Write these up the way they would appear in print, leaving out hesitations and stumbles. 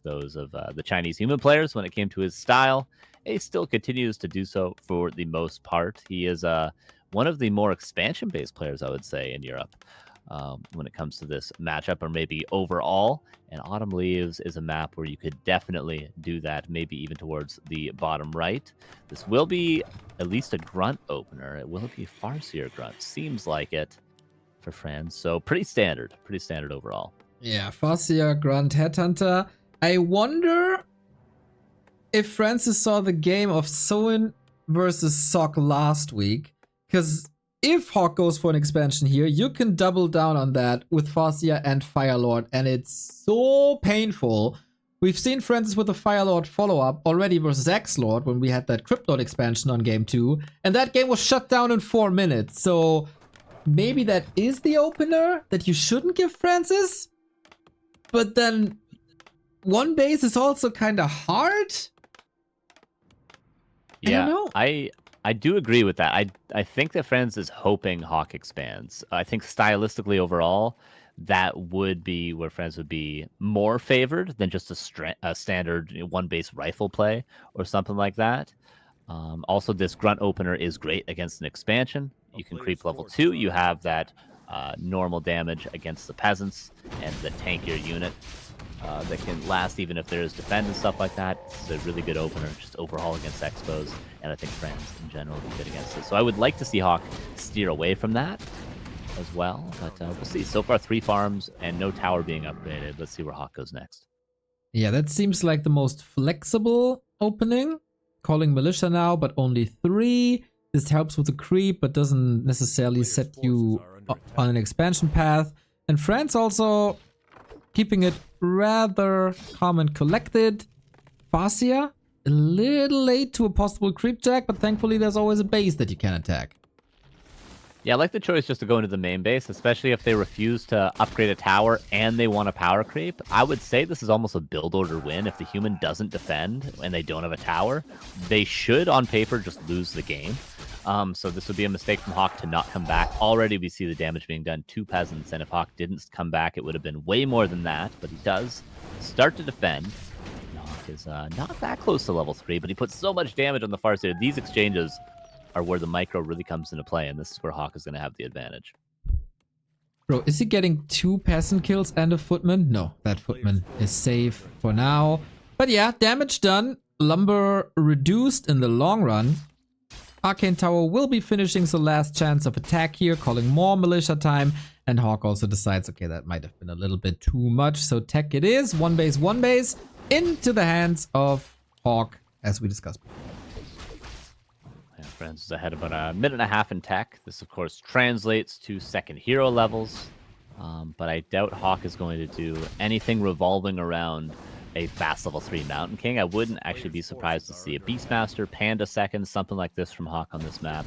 like those of the Chinese human players when it came to his style. He still continues to do so for the most part. He is one of the more expansion-based players, I would say, in Europe when it comes to this matchup, or maybe overall. And Autumn Leaves is a map where you could definitely do that, maybe even towards the bottom right. This will be at least a grunt opener. It will be Farseer grunt. Seems like it for Franz. So pretty standard overall. Yeah, Farseer, grunt, headhunter. I wonder if Franzyzz saw the game of Soin versus HawK last week, because if HawK goes for an expansion here, you can double down on that with Farseer and Firelord, and it's so painful. We've seen Franzyzz with the Firelord follow-up already versus X-Lord when we had that Cryptlord expansion on game 2, and that game was shut down in 4 minutes, so maybe that is the opener that you shouldn't give Franzyzz? But then one base is also kind of hard? Yeah, I don't know. I do agree with that. I think that Franzyzz is hoping HawK expands. I think stylistically overall, that would be where Franzyzz would be more favored than just a standard one base rifle play or something like that. Also, this grunt opener is great against an expansion. You can creep level 2. You have that normal damage against the peasants and the tankier unit that can last even if there's defend and stuff like that. It's a really good opener, just overall against Expos, and I think Franzyzz in general would be good against it. So I would like to see HawK steer away from that as well, but we'll see. So far, 3 farms and no tower being upgraded. Let's see where HawK goes next. Yeah, that seems like the most flexible opening. Calling Militia now, but only 3. This helps with the creep, but doesn't necessarily set you on an expansion path. And Franzyzz also keeping it rather calm and collected. Farseer, a little late to a possible creep jack, but thankfully there's always a base that you can attack. Yeah, I like the choice just to go into the main base, especially if they refuse to upgrade a tower and they want a power creep. I would say this is almost a build order win. If the human doesn't defend and they don't have a tower, they should, on paper, just lose the game. So this would be a mistake from HawK to not come back. Already we see the damage being done to peasants, and if HawK didn't come back, it would have been way more than that, but he does start to defend. HawK is not that close to level 3, but he puts so much damage on the Farseer. These exchanges are where the micro really comes into play, and this is where HawK is going to have the advantage. Bro, is he getting 2 peasant kills and a footman? No, that footman is safe for now. But yeah, damage done. Lumber reduced in the long run. Arcane Tower will be finishing the last chance of attack here, calling more militia time. And HawK also decides, okay, that might have been a little bit too much. So tech it is. One base, into the hands of HawK, as we discussed before. Franzyzz is ahead about a minute and a half in tech. This, of course, translates to second hero levels. But I doubt HawK is going to do anything revolving around a fast level 3 Mountain King. I wouldn't actually be surprised to see a Beastmaster, Panda second, something like this from HawK on this map.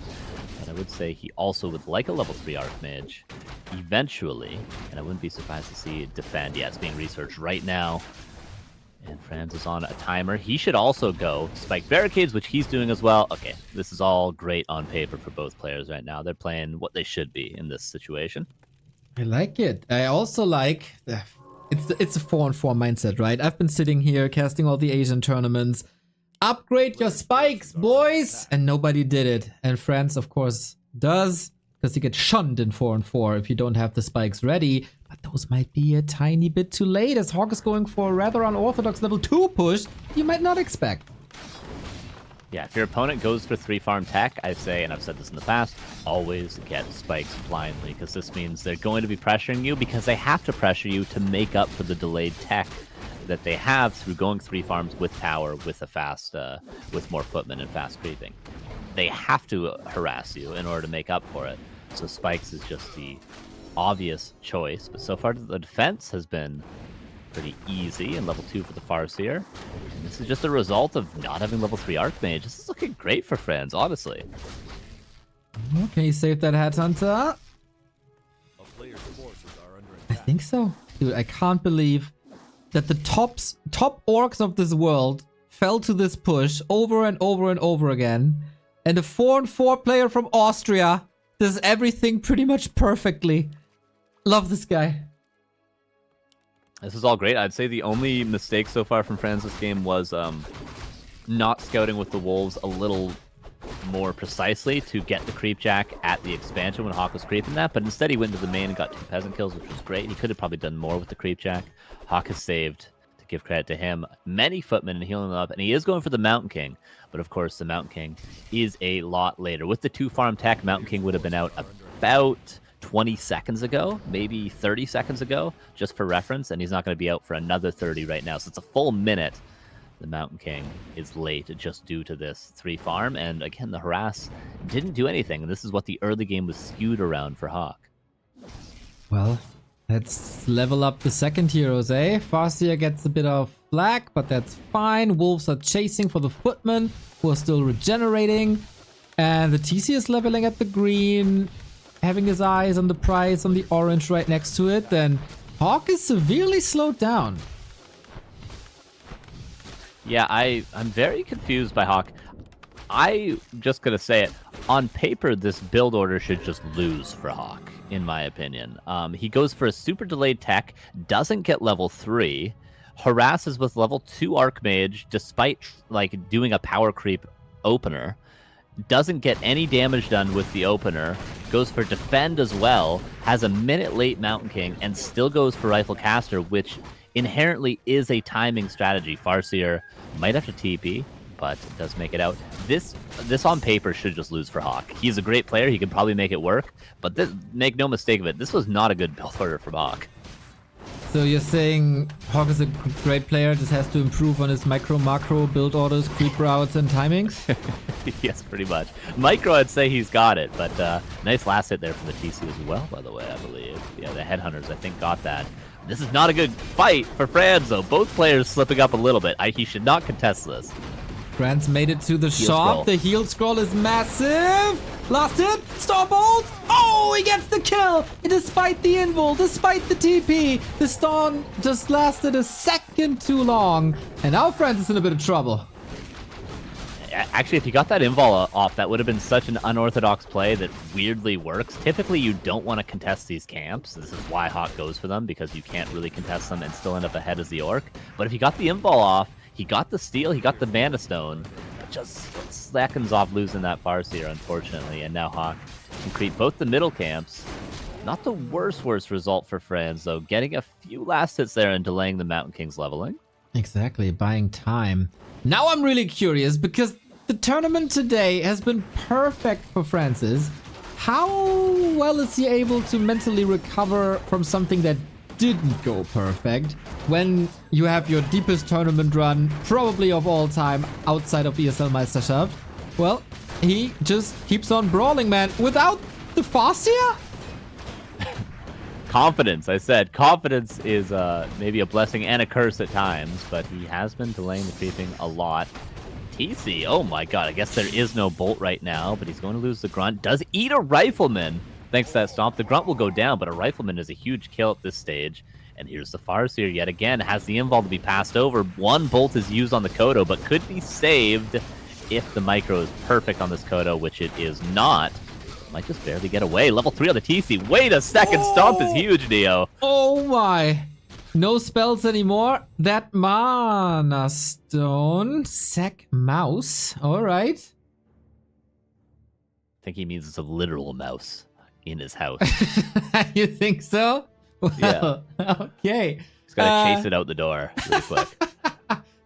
But I would say he also would like a level 3 Archmage eventually. And I wouldn't be surprised to see it defend. Yeah, it's being researched right now. And Franzyzz is on a timer. He should also go spike barricades, which he's doing as well. Okay, this is all great on paper for both players right now. They're playing what they should be in this situation. I like it. I also like it's a 4-on-4 mindset, right? I've been sitting here casting all the Asian tournaments. Upgrade your spikes, boys! And nobody did it. And Franzyzz, of course, does, because you get shunned in 4-on-4 if you don't have the spikes ready. But those might be a tiny bit too late, as HawK is going for a rather unorthodox level 2 push you might not expect. Yeah, if your opponent goes for 3 farm tech, I say, and I've said this in the past, always get spikes blindly, because this means they're going to be pressuring you, because they have to pressure you to make up for the delayed tech that they have through going 3 farms with tower, with a fast, with more footmen and fast creeping. They have to harass you in order to make up for it. So spikes is just the obvious choice, but so far the defense has been pretty easy in level 2 for the Farseer. And this is just a result of not having level 3 Archmage. This is looking great for Franzyzz, honestly. Can you save that Headhunter? I think so. Dude, I can't believe that the top orcs of this world fell to this push over and over and over again. And a 4-on-4 player from Austria does everything pretty much perfectly. Love this guy. This is all great. I'd say the only mistake so far from Franzyzz this game was not scouting with the Wolves a little more precisely to get the creep jack at the expansion when HawK was creeping that, but instead he went into the main and got 2 peasant kills, which was great. He could have probably done more with the creep jack. HawK has saved, to give credit to him, many footmen and healing them up, and he is going for the Mountain King, but of course the Mountain King is a lot later. With the 2 farm tech, Mountain King would have been out about 20 seconds ago, maybe 30 seconds ago, just for reference, and he's not going to be out for another 30 right now, so it's a full minute. The Mountain King is late just due to this 3 farm, and again, the harass didn't do anything, and this is what the early game was skewed around for HawK. Well, let's level up the second heroes, eh? Farseer gets a bit of flak, but that's fine. Wolves are chasing for the footmen, who are still regenerating, and the TC is leveling at the green, having his eyes on the prize on the orange right next to it. Then HawK is severely slowed down. Yeah, I'm very confused by HawK. I'm just going to say it. On paper, this build order should just lose for HawK, in my opinion. He goes for a super delayed tech, doesn't get level 3, harasses with level 2 Archmage, despite like doing a power creep opener, doesn't get any damage done with the opener, goes for defend as well, has a minute late Mountain King, and still goes for Rifle Caster, which inherently is a timing strategy. Farseer might have to TP, but does make it out. This on paper should just lose for HawK. He's a great player. He can probably make it work, but make no mistake of it, this was not a good build order from HawK. So you're saying HawK is a great player, just has to improve on his micro-macro build orders, creep routes, and timings? Yes, pretty much. Micro, I'd say he's got it, but nice last hit there from the TC as well, by the way, I believe. Yeah, the Headhunters, I think, got that. This is not a good fight for Franz, though. Both players slipping up a little bit. He should not contest this. Franz made it to the shop. Scroll. The heal scroll is massive. Last hit. Star bolt. Oh, he gets the kill. Despite the invul, despite the TP, the stun just lasted a second too long. And now Franz is in a bit of trouble. Actually, if you got that invul off, that would have been such an unorthodox play that weirdly works. Typically, you don't want to contest these camps. This is why HawK goes for them, because you can't really contest them and still end up ahead as the Orc. But if you got the invul off, he got the steal, he got the Mana Stone, but just seconds off losing that Farseer, unfortunately. And now HawK can creep both the middle camps. Not the worst result for Franz, though. Getting a few last hits there and delaying the Mountain King's leveling. Exactly, buying time. Now I'm really curious, because the tournament today has been perfect for Franzyzz. How well is he able to mentally recover from something that didn't go perfect when you have your deepest tournament run, probably of all time, outside of ESL Meisterschaft? Well, he just keeps on brawling, man, without the Farseer? Confidence, I said. Confidence is maybe a blessing and a curse at times, but he has been delaying the creeping a lot. TC, oh my god, I guess there is no bolt right now, but he's going to lose the grunt. Does eat a rifleman, thanks to that stomp. The grunt will go down, but a rifleman is a huge kill at this stage. And here's the Farseer yet again, has the invul to be passed over. One bolt is used on the Kodo, but could be saved if the micro is perfect on this Kodo, which it is not. Might just barely get away. Level 3 on the TC. Wait a second, stomp is huge, Neo. Oh my. No spells anymore. That Mana Stone. Sack Mouse. Alright. I think he means it's a literal mouse in his house. You think so? Well, yeah. Okay. He's got to chase it out the door really quick.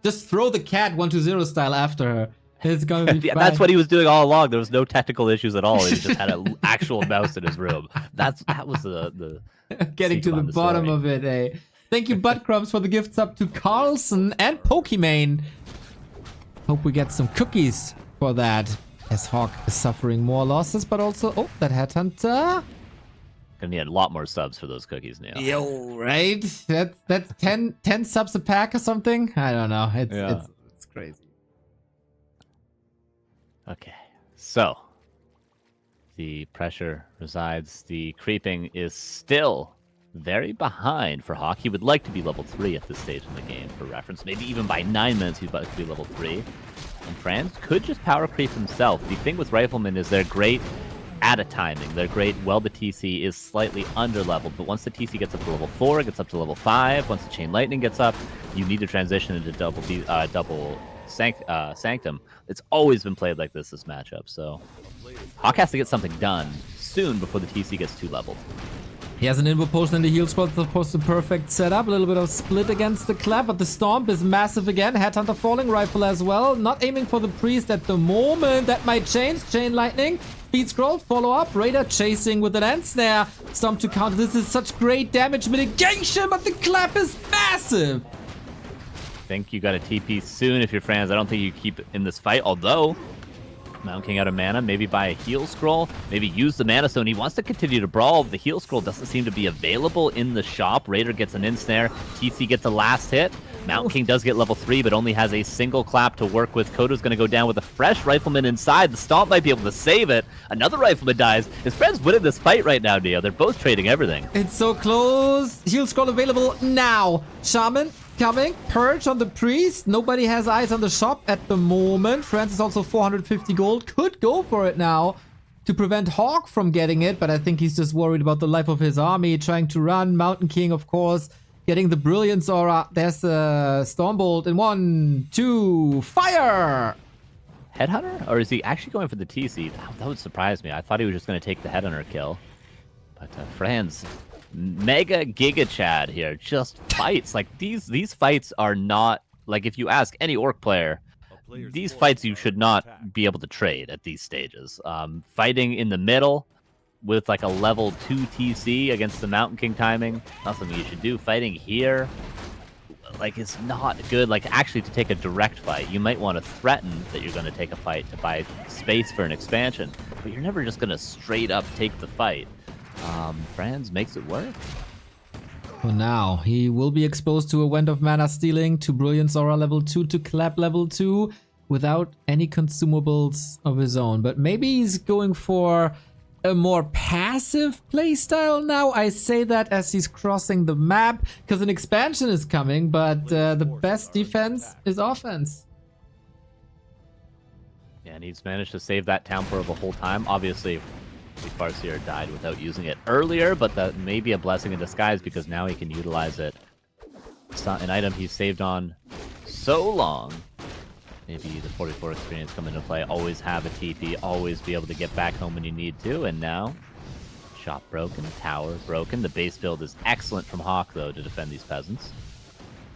Just throw the cat 1-2-0 style after her. It's gonna be yeah, fine. that's what he was doing all along. There was no technical issues at all. He just had an actual mouse in his room. That was the getting to the bottom of it, eh? Thank you, Buttcrumbs, for the gifts up to Carlson and Pokimane. Hope we get some cookies for that. As HawK is suffering more losses, but also... Oh, that Headhunter. Gonna need a lot more subs for those cookies now. Yo, right? That's 10 subs a pack or something? I don't know. It's crazy. Okay, so the pressure resides. The creeping is still very behind for HawK. He would like to be level 3 at this stage in the game, for reference. Maybe even by 9 minutes he'd like to be level 3. And Franz could just power creep himself. The thing with Rifleman is they're great at a timing. They're great while the TC is slightly under-leveled, but once the TC gets up to level 4, it gets up to level 5, once the Chain Lightning gets up, you need to transition into double Sanctum. It's always been played like this matchup, so HawK has to get something done soon before the TC gets too leveled. He has an invo potion in the heal spot, of course, the perfect setup. A little bit of split against the clap, but the stomp is massive again. Headhunter falling, rifle as well. Not aiming for the priest at the moment. That might change. Chain Lightning, speed scroll, follow up. Raider chasing with an end snare. Stomp to counter. This is such great damage mitigation, but the clap is massive. I think you got a TP soon if you're Franz. I don't think you keep in this fight, although Mountain King out of mana, maybe buy a heal scroll, maybe use the mana stone. He wants to continue to brawl. The heal scroll doesn't seem to be available in the shop. Raider gets an in-snare. TC gets a last hit. Mountain King does get level 3, but only has a single clap to work with. Kodo's going to go down with a fresh Rifleman inside. The Stomp might be able to save it. Another Rifleman dies. His friend's winning this fight right now, Neo. They're both trading everything. It's so close. Heal scroll available now. Shaman coming. Purge on the priest. Nobody has eyes on the shop at the moment. Franzyzz also 450 gold. Could go for it now to prevent HawK from getting it, but I think he's just worried about the life of his army. Trying to run. Mountain King, of course, getting the Brilliance Aura. There's a Stormbolt in 1, 2, fire! Headhunter? Or is he actually going for the TC? That would surprise me. I thought he was just going to take the Headhunter kill. But Franz, mega Giga Chad here, just fights. Like, these fights are not, like, if you ask any Orc player, these fights you should not be able to trade at these stages. Fighting in the middle with like a level 2 TC against the Mountain King timing, not something you should do. Fighting here, like, it's not good. Like, actually, to take a direct fight, you might want to threaten that you're going to take a fight to buy space for an expansion, but you're never just going to straight up take the fight. Franz makes it work. For now, he will be exposed to a Wind of Mana Stealing, to Brilliance Aura level 2, to Clap level 2, without any consumables of his own. But maybe he's going for a more passive playstyle now. I say that as he's crossing the map, because an expansion is coming, but the best defense is offense. Yeah, and he's managed to save that town portal the whole time. Obviously, the Farseer died without using it earlier, but that may be a blessing in disguise because now he can utilize it. It's not an item he's saved on so long. Maybe the 44 experience come into play. Always have a TP, always be able to get back home when you need to. And now, shop broken, tower broken. The base build is excellent from HawK, though, to defend these peasants.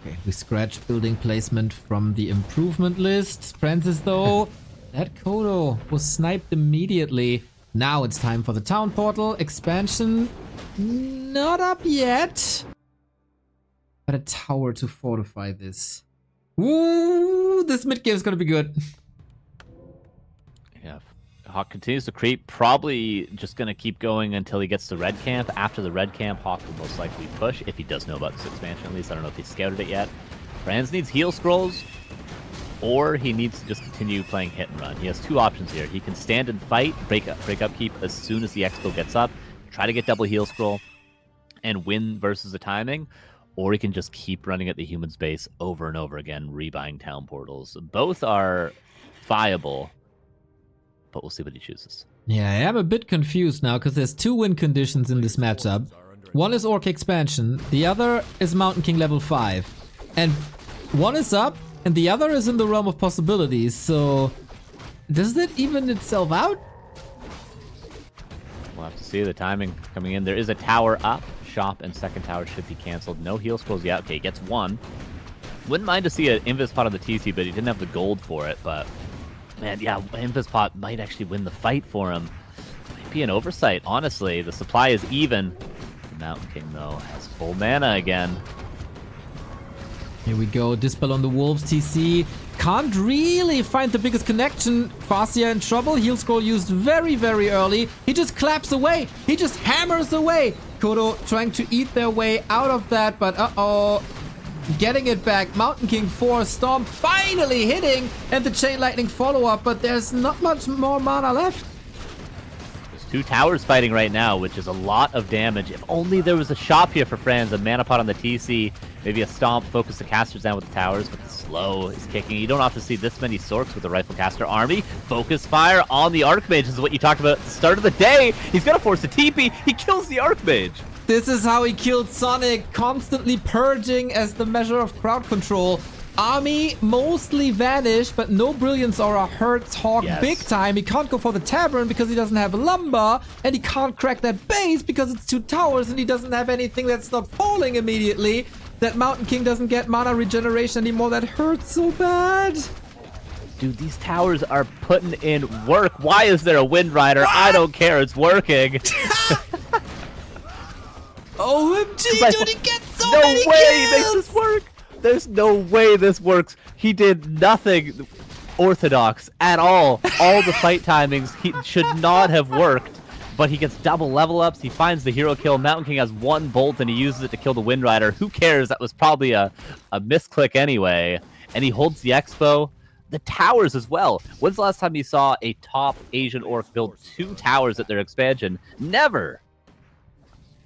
Okay, we scratch building placement from the improvement list. Franzyzz, though, that Kodo was sniped immediately. Now it's time for the town portal. Expansion not up yet. But a tower to fortify this. Ooh, this mid game is gonna be good. Yeah, HawK continues to creep. Probably just gonna keep going until he gets to red camp. After the red camp, HawK will most likely push, if he does know about this expansion at least. I don't know if he's scouted it yet. Franz needs heal scrolls, or he needs to just continue playing hit and run. He has two options here. He can stand and fight, break upkeep as soon as the expo gets up, try to get double heal scroll, and win versus the timing, or he can just keep running at the human space over and over again, rebuying town portals. Both are viable, but we'll see what he chooses. Yeah, I am a bit confused now, because there's two win conditions in this matchup. One is Orc expansion, the other is Mountain King level 5. And one is up, and the other is in the realm of possibilities, so does that even itself out? We'll have to see the timing coming in. There is a tower up. Shop and second tower should be canceled. No heal scrolls yet. Okay, gets one. Wouldn't mind to see an Invis pot on the TC, but he didn't have the gold for it. But, man, yeah, Invis pot might actually win the fight for him. Might be an oversight, honestly. The supply is even. The Mountain King, though, has full mana again. Here we go, Dispel on the Wolves TC. Can't really find the biggest connection. Farseer in trouble. Heal scroll used very, very early. He just claps away. He just hammers away. Kodo trying to eat their way out of that, but uh-oh. Getting it back. Mountain King 4 Storm finally hitting, and the Chain Lightning follow-up, but there's not much more mana left. There's 2 towers fighting right now, which is a lot of damage. If only there was a shop here for Franz, a mana pot on the TC, maybe a stomp, focus the casters down with the towers, but the slow is kicking. You don't often see this many Sorks with a rifle caster army. Focus fire on the Archmage is what you talked about at the start of the day. He's gonna force a TP. He kills the Archmage. This is how he killed Sonic, constantly purging as the measure of crowd control. Army mostly vanished, but no Brilliance Aura hurts HawK big time. He can't go for the Tavern because he doesn't have a Lumber, and he can't crack that base because it's 2 towers and he doesn't have anything that's not falling immediately. That Mountain King doesn't get mana regeneration anymore. That hurts so bad. Dude, these towers are putting in work. Why is there a Wind Rider? I don't care. It's working. OMG, dude, he gets so many kills! No way he makes this work! There's no way this works. He did nothing orthodox at all. All the fight timings he should not have worked, but he gets double level ups. He finds the hero kill. Mountain King has 1 bolt and he uses it to kill the Wind Rider. Who cares? That was probably a misclick anyway. And he holds the Expo. The towers as well. When's the last time you saw a top Asian orc build 2 towers at their expansion? Never.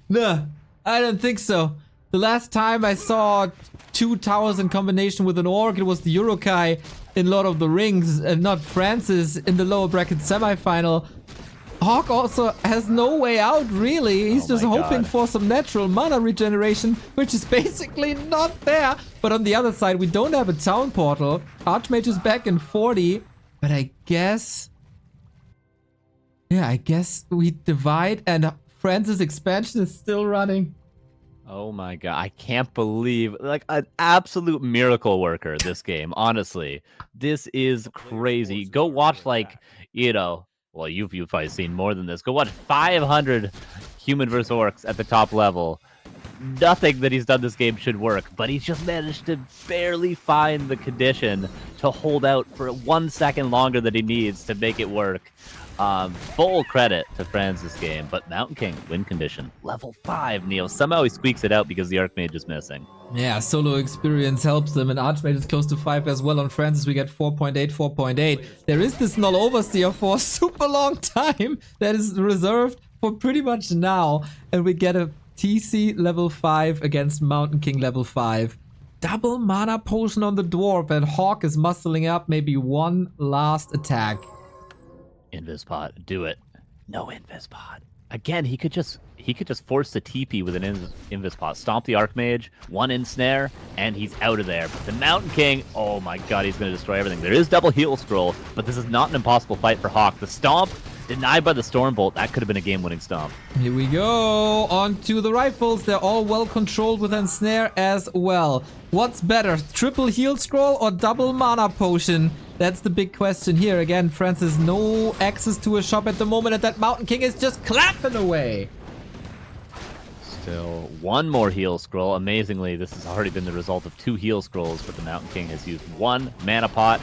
Nah, I don't think so. The last time I saw 2 towers in combination with an orc, it was the Urukai in Lord of the Rings and not Franzyzz in the lower bracket semifinal. HawK also has no way out, really. He's just hoping for some natural mana regeneration, which is basically not there. But on the other side, we don't have a town portal. Archmage is back in 40, but I guess... yeah, I guess we divide and Franzyzz expansion is still running. Oh my god, I can't believe, like, an absolute miracle worker, this game, honestly. This is crazy. Go watch, like, you know, well, you've probably seen more than this. Go watch 500 human versus orcs at the top level. Nothing that he's done this game should work, but he's just managed to barely find the condition to hold out for 1 second longer than he needs to make it work. Full credit to Franz this game, but Mountain King, win condition, level 5, Neo. Somehow he squeaks it out because the Archmage is missing. Yeah, solo experience helps him, and Archmage is close to 5 as well. On Franzyzz, we get 4.8, 4.8. There is this Null Overseer for a super long time that is reserved for pretty much now, and we get a TC level 5 against Mountain King level 5. Double mana potion on the dwarf, and HawK is muscling up maybe 1 last attack. Invispot, do it. No Invispot. Again, he could just force the TP with an Invispot. Stomp the Archmage, 1 ensnare, and he's out of there. But the Mountain King, oh my god, he's going to destroy everything. There is double heal scroll, but this is not an impossible fight for HawK. The Stomp, denied by the Stormbolt. That could have been a game-winning Stomp. Here we go. On to the rifles. They're all well controlled with ensnare as well. What's better, triple heal scroll or double mana potion? That's the big question here. Again, Franzyzz, no access to a shop at the moment, and that Mountain King is just clapping away. Still 1 more heal scroll. Amazingly, this has already been the result of 2 heal scrolls, but the Mountain King has used 1 mana pot.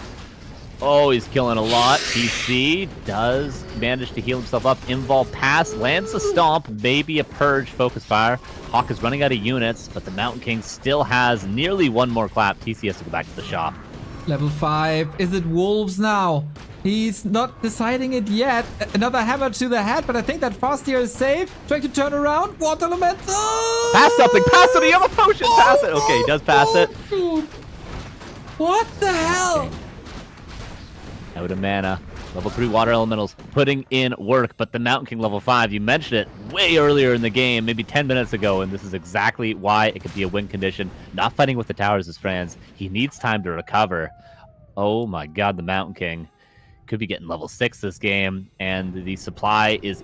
Oh, he's killing a lot. TC does manage to heal himself up. Invol pass, lands a stomp, maybe a purge, focus fire. HawK is running out of units, but the Mountain King still has nearly 1 more clap. TC has to go back to the shop. Level 5. Is it Wolves now? He's not deciding it yet. Another hammer to the head, but I think that Fastier is safe. Trying to turn around. Water Elemental! Pass something! Pass it! You have a potion! Pass it! Okay, he does pass it. Dude. What the hell? Out of mana. Level 3 water elementals putting in work, but the Mountain King level 5, you mentioned it way earlier in the game, maybe 10 minutes ago, and this is exactly why it could be a win condition. Not fighting with the towers as Franz. He needs time to recover. Oh my god, the Mountain King could be getting level 6 this game, and the supply is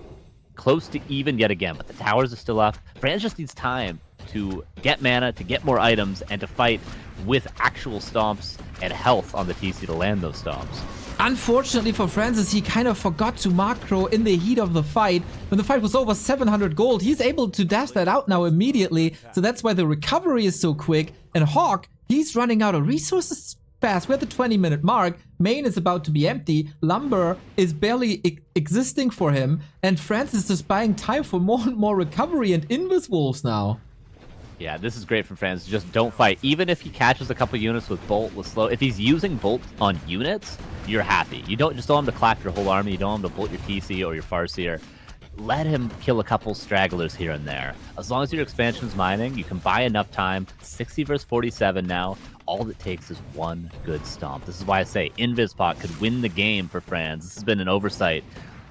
close to even yet again, but the towers are still up. Franz just needs time to get mana, to get more items, and to fight with actual stomps and health on the TC to land those stomps. Unfortunately for Franzyzz, he kind of forgot to macro in the heat of the fight. When the fight was over 700 gold, he's able to dash that out now immediately. So that's why the recovery is so quick. And HawK, he's running out of resources fast. We're at the 20-minute mark. Main is about to be empty. Lumber is barely existing for him. And Franzyzz is just buying time for more and more recovery and Invis Wolves now. Yeah, this is great from Franzyzz. Just don't fight. Even if he catches a couple units with Bolt, with Slow, if he's using Bolt on units, you're happy. You don't want him to clap your whole army. You don't want him to bolt your TC or your Farseer. let him kill a couple stragglers here and there. As long as your expansion's mining, you can buy enough time. 60 versus 47 now. All it takes is one good stomp. This is why I say Invispot could win the game for Franz. This has been an oversight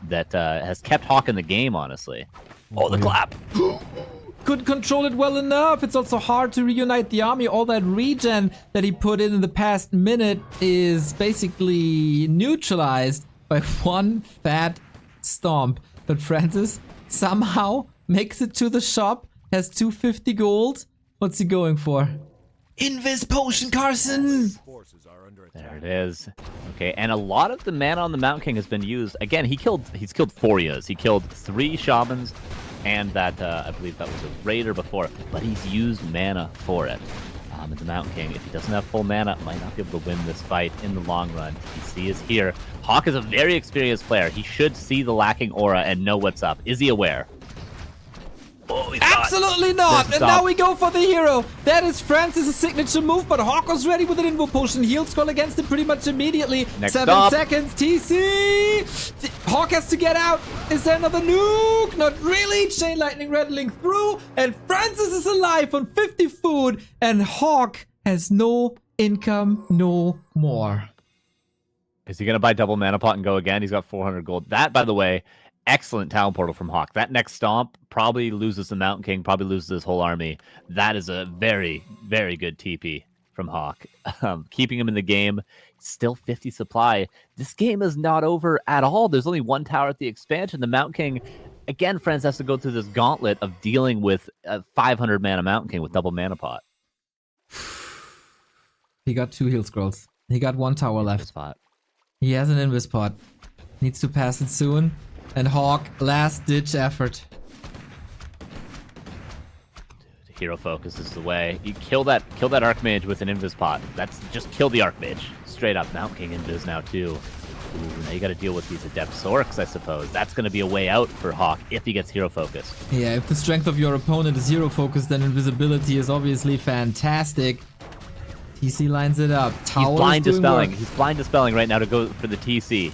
that has kept HawK in the game, honestly. Oh, the clap! Couldn't control it well enough. It's also hard to reunite the army. All that regen that he put in the past minute is basically neutralized by one fat stomp. But Franzyzz somehow makes it to the shop, has 250 gold. What's he going for? Invis potion, Carson! There it is. Okay, and a lot of the mana on the Mountain King has been used. Again, he's killed 4 Yas. He killed 3 shamans, and that I believe that was a raider before, but he's used mana for it. And the Mountain King, if he doesn't have full mana, might not be able to win this fight in the long run. TC is here. HawK is a very experienced player. He should see the lacking aura and know what's up. Is he aware? Oh, absolutely not! And now we go for the hero. That is Franzyzz's signature move, but HawK was ready with an invo potion. Heal scroll against it pretty much immediately. Next 7 stop. seconds. TC! HawK has to get out. Is there another nuke? Not really. Chain lightning rattling through, and Franzyzz is alive on 50 food, and HawK has no income no more. Is he going to buy double mana pot and go again? He's got 400 gold. That, by the way, excellent talent portal from HawK. That next stomp probably loses the Mountain King, probably loses his whole army. That is a very, very good TP from HawK. Keeping him in the game, still 50 supply. This game is not over at all. There's only 1 tower at the expansion. The Mountain King, again, Franz has to go through this gauntlet of dealing with a 500 mana Mountain King with double mana pot. He got 2 heal scrolls. He got 1 tower left. Spot. He has an invis pot. Needs to pass it soon. And HawK, last ditch effort. Dude, hero focus is the way. You kill that Archmage with an invis pot. That's just kill the Archmage. Straight up Mountain King invis now too. Ooh, now you gotta deal with these Adept Sorks, I suppose. That's gonna be a way out for HawK if he gets hero focus. Yeah, if the strength of your opponent is hero focus, then invisibility is obviously fantastic. TC lines it up. He's blind dispelling. He's blind dispelling right now to go for the TC.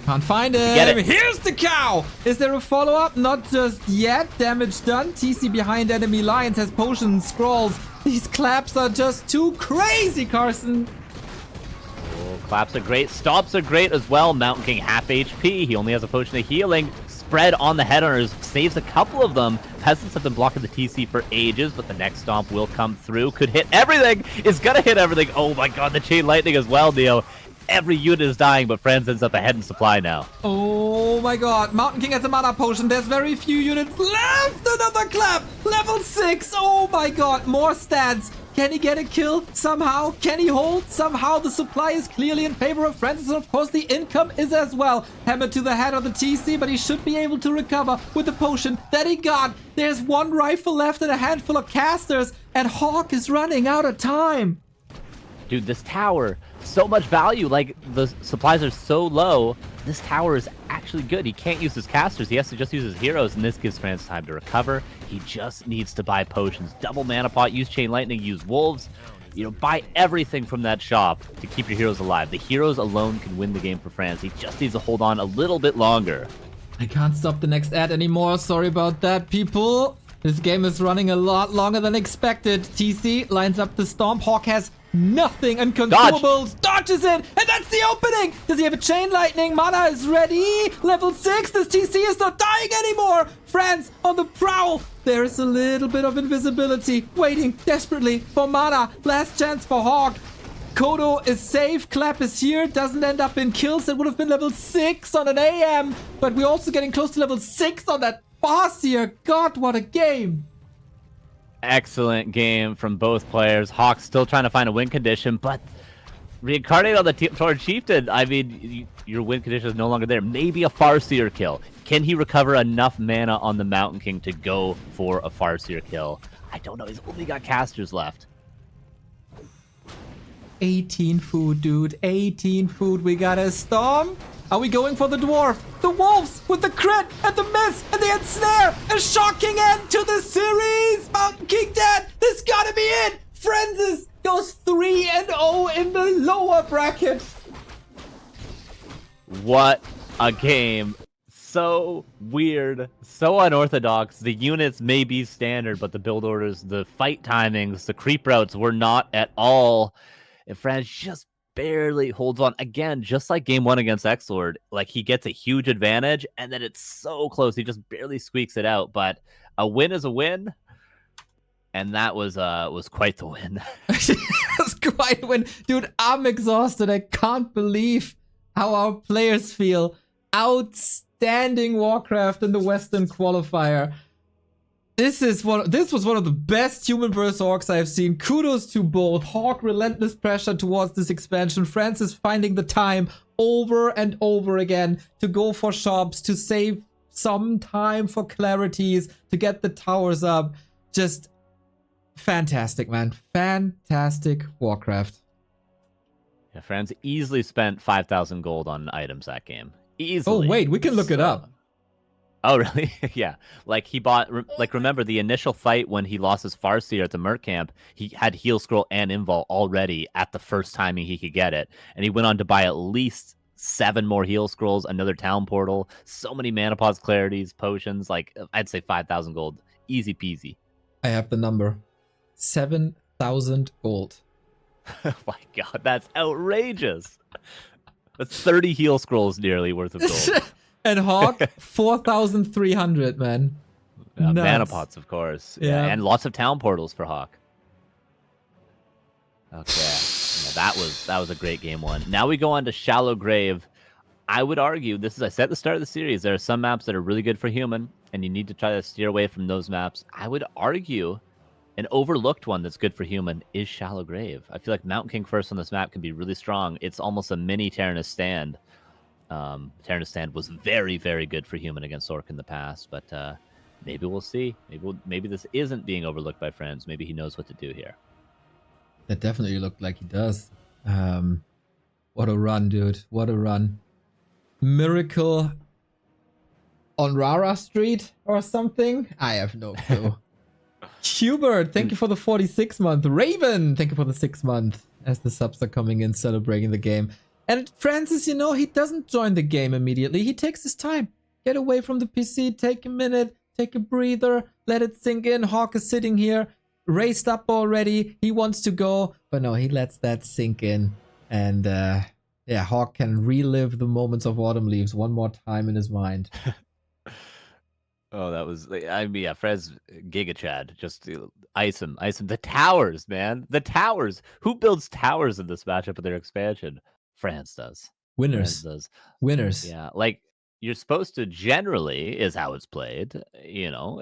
Can't find him. Get it. Here's the cow. Is there a follow-up? Not just yet. Damage done. TC behind enemy lines has potion scrolls. These claps are just too crazy, Carson. Oh, claps are great. Stomps are great as well. Mountain King half HP. He only has a potion of healing. Spread on the headers. Saves a couple of them. Peasants have been blocking the TC for ages, but the next stomp will come through. Could hit everything. Is gonna hit everything. Oh my god, the chain lightning as well, Neo. Every unit is dying, but Franz ends up ahead in supply now. Oh my god. Mountain King has a mana potion. There's very few units left. Another clap. Level 6. Oh my god. More stats. Can he get a kill somehow? Can he hold? Somehow the supply is clearly in favor of Franzyzz, and of course the income is as well. Hammer to the head of the TC, but he should be able to recover with the potion that he got. There's 1 rifle left and a handful of casters, and HawK is running out of time. Dude, this tower, so much value. Like, the supplies are so low. This tower is actually good. He can't use his casters. He has to just use his heroes, and this gives Franz time to recover. He just needs to buy potions. Double mana pot, use Chain Lightning, use Wolves. You know, buy everything from that shop to keep your heroes alive. The heroes alone can win the game for Franz. He just needs to hold on a little bit longer. I can't stop the next ad anymore. Sorry about that, people. This game is running a lot longer than expected. TC lines up the stomp. HawK has nothing. Unconsumables. Dodges it. And that's the opening. Does he have a chain lightning? Mana is ready. Level 6. This TC is not dying anymore. Franz on the prowl. There is a little bit of invisibility. Waiting desperately for mana. Last chance for HawK. Kodo is safe. Clap is here. Doesn't end up in kills. That would have been level 6 on an AM. But we're also getting close to level 6 on that boss here. God, what a game. Excellent game from both players. HawK still trying to find a win condition, but reincarnate on the Tauren Chieftain. I mean, your win condition is no longer there. Maybe a Farseer kill. Can he recover enough mana on the Mountain King to go for a Farseer kill? I don't know. He's only got casters left. 18 food, dude. 18 food. We got a storm. Are we going for the dwarf? The wolves with the crit and the miss and the ensnare. A shocking end to the series. Mountain King dead. This gotta be it. Franzyzz goes 3-0 in the lower bracket. What a game. so weird, so unorthodox. The units may be standard, but the build orders, the fight timings, the creep routes were not at all. And Franz just barely holds on. Again, just like game 1 against Xlord, like he gets a huge advantage, and then it's so close. He just barely squeaks it out. But a win is a win. And that was quite the win. That's quite a win. Dude, I'm exhausted. I can't believe how our players feel. Outstanding Warcraft in the Western qualifier. This was one of the best human versus orcs I've seen. Kudos to both. HawK, relentless pressure towards this expansion. Franzyzz finding the time over and over again to go for shops, to save some time for clarities, to get the towers up. Just fantastic, man. Fantastic Warcraft. Yeah, Franz easily spent 5,000 gold on items that game. Easily. Oh, wait, we can look it up. Oh, really? Yeah. Like, he bought... Like, remember, the initial fight when he lost his Farseer at the Merc camp, he had Heal Scroll and Invul already at the first timing he could get it. And he went on to buy at least 7 more Heal Scrolls, another Town Portal, so many Mana Pods, Clarities, Potions. Like, I'd say 5,000 gold. Easy peasy. I have the number. 7,000 gold. Oh my god, that's outrageous. That's 30 Heal Scrolls nearly worth of gold. And HawK, 4,300, man. Mana Pots, of course. Yeah. And lots of Town Portals for HawK. Okay. Yeah, that was a great game 1. Now we go on to Shallow Grave. I would argue, I said at the start of the series, there are some maps that are really good for human, and you need to try to steer away from those maps. I would argue an overlooked one that's good for human is Shallow Grave. I feel like Mountain King First on this map can be really strong. It's almost a mini Tyrannus Stand. Tyrannus Stand was very, very good for human against Orc in the past, but maybe we'll see. Maybe this isn't being overlooked by friends. Maybe he knows what to do here. That definitely looked like he does. What a run, dude. What a run. Miracle on Rara Street or something? I have no clue. Hubert, thank you for the 46 month. Raven, thank you for the 6 month. As the subs are coming in, celebrating the game. And Franzyzz, you know, he doesn't join the game immediately. He takes his time. Get away from the PC, take a minute, take a breather, let it sink in. HawK is sitting here, raised up already. He wants to go, but no, he lets that sink in. And yeah, HawK can relive the moments of Autumn Leaves one more time in his mind. Oh, that was, I mean, yeah, Frez Giga Chad, just ice him. The towers, man. The towers. Who builds towers in this matchup with their expansion? France does. Winners. France does. Winners. Yeah, like, you're supposed to generally, is how it's played, you know.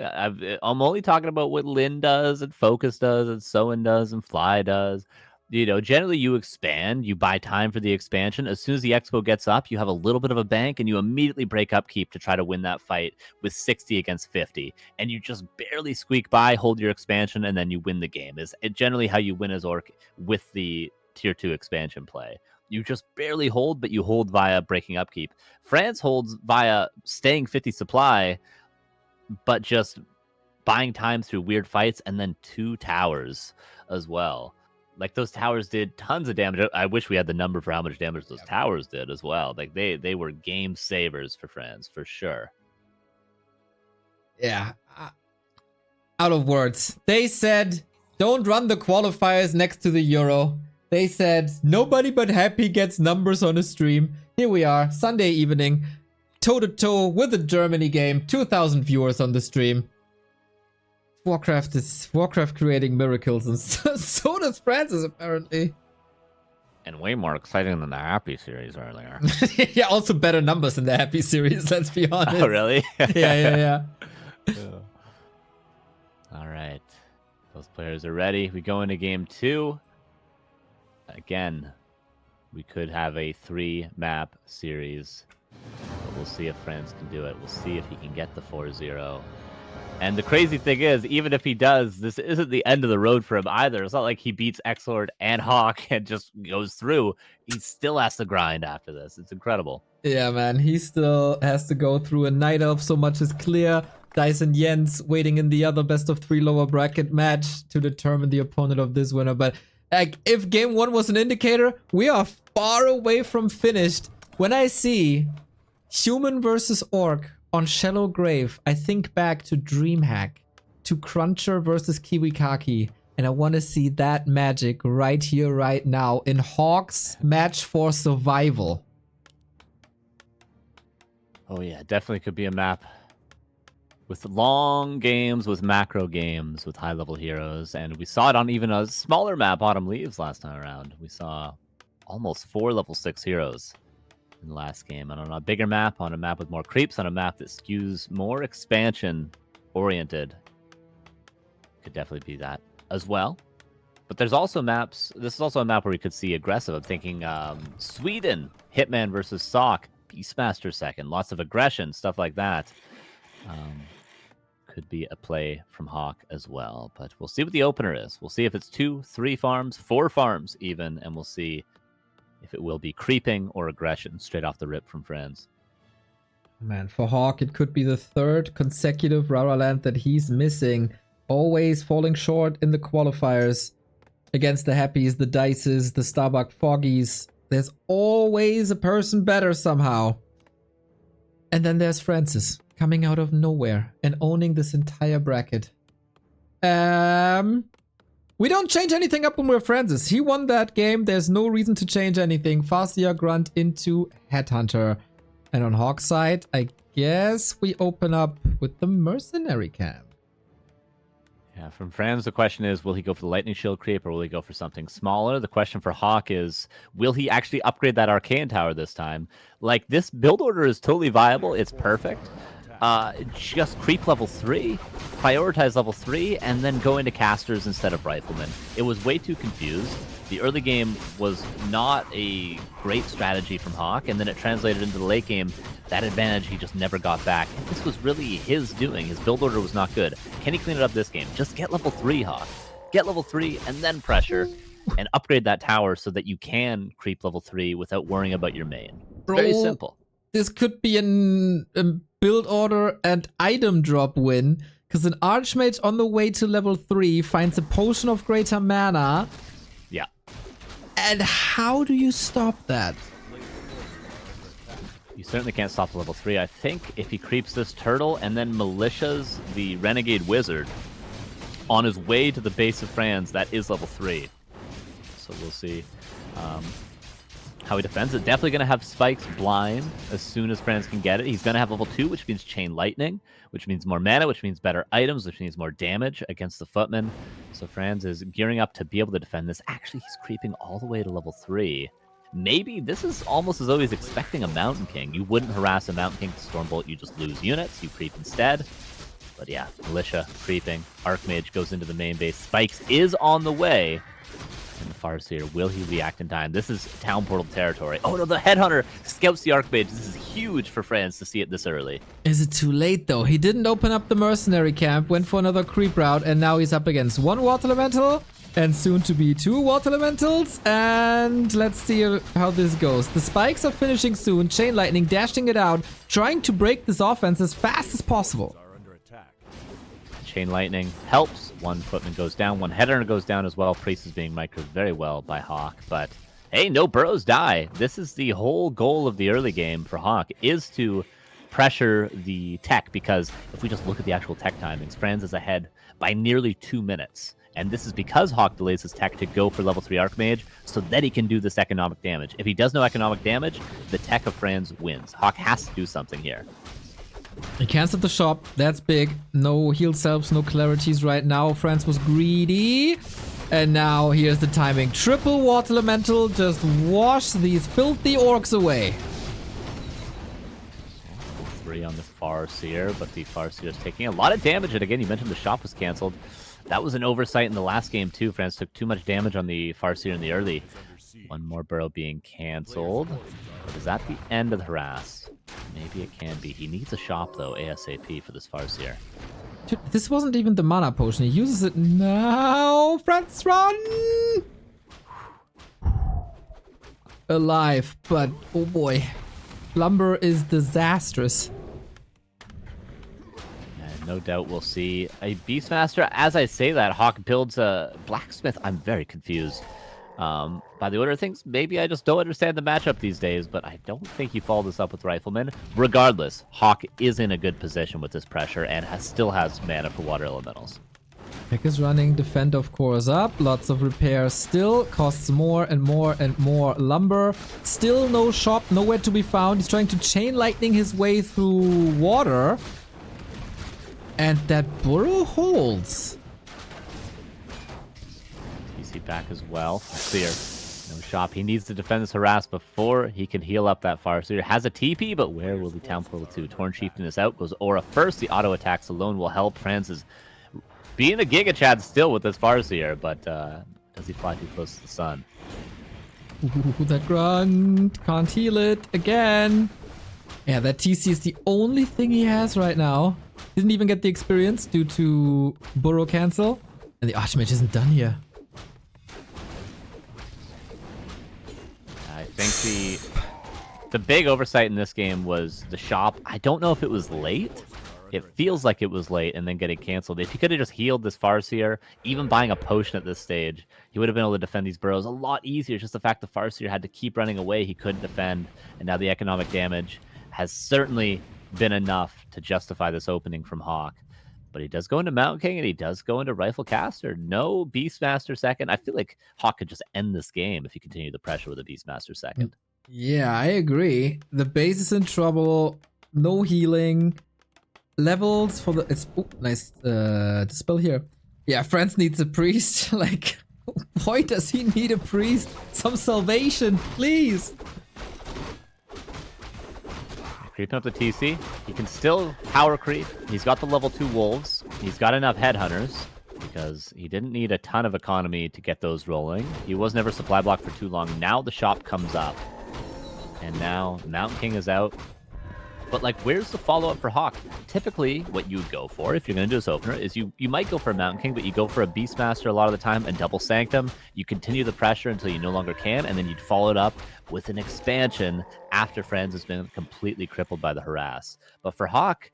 I'm only talking about what Lin does, and Focus does, and Soen does, and Fly does. You know, generally you expand, you buy time for the expansion. As soon as the expo gets up, you have a little bit of a bank, and you immediately break upkeep to try to win that fight with 60 against 50. And you just barely squeak by, hold your expansion, and then you win the game. Is generally how you win as Orc with the tier 2 expansion play. You just barely hold, but you hold via breaking upkeep. France holds via staying 50 supply, but just buying time through weird fights, and then 2 towers as well. Like, those towers did tons of damage. I wish we had the number for how much damage those towers did as well. Like, they were game savers for France, for sure. Yeah. Out of words. They said, don't run the qualifiers next to the Euro. They said, nobody but Happy gets numbers on a stream. Here we are, Sunday evening, toe-to-toe with the Germany game. 2,000 viewers on the stream. Warcraft creating miracles, and so does Franzyzz, apparently. And way more exciting than the Happy series earlier. Yeah, also better numbers in the Happy series, let's be honest. Oh, really? Yeah. All right. Those players are ready. We go into game 2. Again, we could have a 3-map series. But we'll see if France can do it. We'll see if he can get the 4-0. And the crazy thing is, even if he does, this isn't the end of the road for him either. It's not like he beats Xlord and HawK and just goes through. He still has to grind after this. It's incredible. Yeah, man. He still has to go through a Night Elf. So much is clear. Dyson Jens waiting in the other best of 3 lower bracket match to determine the opponent of this winner. But like, if game 1 was an indicator, we are far away from finished. When I see human versus orc on Shallow Grave, I think back to DreamHack, to Cruncher versus Kiwikaki, and I want to see that magic right here, right now, in HawK's match for survival. Oh yeah, definitely could be a map with long games, with macro games, with high-level heroes, and we saw it on even a smaller map, Autumn Leaves, last time around. We saw almost 4 level 6 heroes in the last game, and on a bigger map, on a map with more creeps, on a map that skews more expansion-oriented. Could definitely be that as well. But there's also maps, this is also a map where we could see aggressive. I'm thinking Sweden, Hitman versus HawK, Beastmaster second, lots of aggression, stuff like that. Could be a play from HawK as well, but we'll see what the opener is. We'll see if it's 2, 3 farms, 4 farms even, and we'll see if it will be creeping or aggression straight off the rip from Franz. Man, for HawK, it could be the 3rd consecutive Rara land that he's missing. Always falling short in the qualifiers against the Happies, the Dices, the Starbuck Foggies. There's always a person better somehow. And then there's Franzyzz coming out of nowhere and owning this entire bracket. We don't change anything up when we're Franzyzz. He won that game. There's no reason to change anything. Farseer Grunt into Headhunter. And on HawK's side, I guess we open up with the Mercenary Camp. Yeah, from Franz, the question is, will he go for the Lightning Shield creep or will he go for something smaller? The question for HawK is, will he actually upgrade that Arcane Tower this time? Like, this build order is totally viable. It's perfect. Just creep level 3, prioritize level 3, and then go into casters instead of riflemen. It was way too confused. The early game was not a great strategy from HawK, and then it translated into the late game. That advantage he just never got back. This was really his doing. His build order was not good. Can he clean it up this game? Just get level 3, HawK. Get level 3 and then pressure and upgrade that tower so that you can creep level 3 without worrying about your main. Bro, very simple. This could be a build order and item drop win, because an Archmage on the way to level 3 finds a Potion of Greater Mana. Yeah. And how do you stop that? You certainly can't stop level 3. I think if he creeps this turtle and then militias the Renegade Wizard on his way to the base of Franz, that is level 3. So we'll see how he defends it. Definitely going to have Spikes blind as soon as Franz can get it. He's going to have level 2, which means Chain Lightning, which means more mana, which means better items, which means more damage against the Footman. So Franz is gearing up to be able to defend this. Actually, he's creeping all the way to level 3. Maybe this is almost as though he's expecting a Mountain King. You wouldn't harass a Mountain King to Stormbolt, you just lose units, you creep instead. But yeah, Militia creeping. Archmage goes into the main base. Spikes is on the way. And the Farseer, will he react in time? This is Town Portal territory. Oh no, the Headhunter scouts the Archmage. This is huge for Franz to see it this early. Is it too late though? He didn't open up the Mercenary Camp, went for another creep route, and now he's up against 1 Water Elemental and soon to be 2 Water Elementals. And let's see how this goes. The Spikes are finishing soon. Chain Lightning dashing it out, trying to break this offense as fast as possible. Chain Lightning helps. 1 Footman goes down, 1 Headhunter goes down as well. Priest is being microed very well by HawK, but hey, no burrows die. This is the whole goal of the early game for HawK, is to pressure the tech, because if we just look at the actual tech timings, Franz is ahead by nearly 2 minutes. And this is because HawK delays his tech to go for level 3 Archmage so that he can do this economic damage. If he does no economic damage, the tech of Franz wins. HawK has to do something here. He canceled the shop. That's big. No heal selves, no clarities right now. Franz was greedy. And now here's the timing. Triple Water Elemental. Just wash these filthy orcs away. 3 on the Farseer, but the Farseer is taking a lot of damage. And again, you mentioned the shop was canceled. That was an oversight in the last game too. Franz took too much damage on the Farseer in the early. 1 more burrow being canceled. But is that the end of the harass? Maybe it can be. He needs a shop though, ASAP, for this Farseer. Dude, this wasn't even the mana potion. He uses it now. Franz, run! Alive, but oh boy. Lumber is disastrous. No doubt we'll see a Beastmaster. As I say that, HawK builds a Blacksmith. I'm very confused. By the order of things, maybe I just don't understand the matchup these days, but I don't think you follow this up with Rifleman. Regardless, HawK is in a good position with this pressure and still has mana for water elementals. Pick is running, defend of course up, lots of repairs still, costs more and more and more lumber. Still no shop, nowhere to be found. He's trying to chain lightning his way through water. And that burrow holds. TC back as well. Clear. No shop. He needs to defend this harass before he can heal up that Farseer. Has a TP, but where will the Town Portal 2? Torn Chieftain is out. Goes Aura first. The auto attacks alone will help. Franzyzz being a Giga Chad still with this Farseer, but does he fly too close to the sun? Ooh, that grunt. Can't heal it again. Yeah, that TC is the only thing he has right now. Didn't even get the experience due to burrow cancel. And the Archmage isn't done here. I think the big oversight in this game was the shop. I don't know if it was late. It feels like it was late and then getting canceled. If he could have just healed this Farseer, even buying a potion at this stage, he would have been able to defend these burrows a lot easier. It's just the fact the Farseer had to keep running away. He couldn't defend. And now the economic damage has certainly been enough to justify this opening from HawK. But he does go into Mountain King and he does go into Rifle Caster. No Beastmaster second. I feel like HawK could just end this game if he continued the pressure with a Beastmaster second. Yeah, I agree. The base is in trouble. No healing. Levels for the... It's nice dispel here. Yeah, Franz needs a priest. Like, why does he need a priest? Some salvation, please. Creeping up the TC. He can still power creep. He's got the level 2 wolves. He's got enough headhunters because he didn't need a ton of economy to get those rolling. He was never supply blocked for too long. Now the shop comes up. And now Mountain King is out. But, like, where's the follow-up for HawK? Typically, what you would go for, if you're going to do this opener, is you might go for a Mountain King, but you go for a Beastmaster a lot of the time and double Sanctum. You continue the pressure until you no longer can, and then you'd follow it up with an expansion after Franz has been completely crippled by the harass. But for HawK,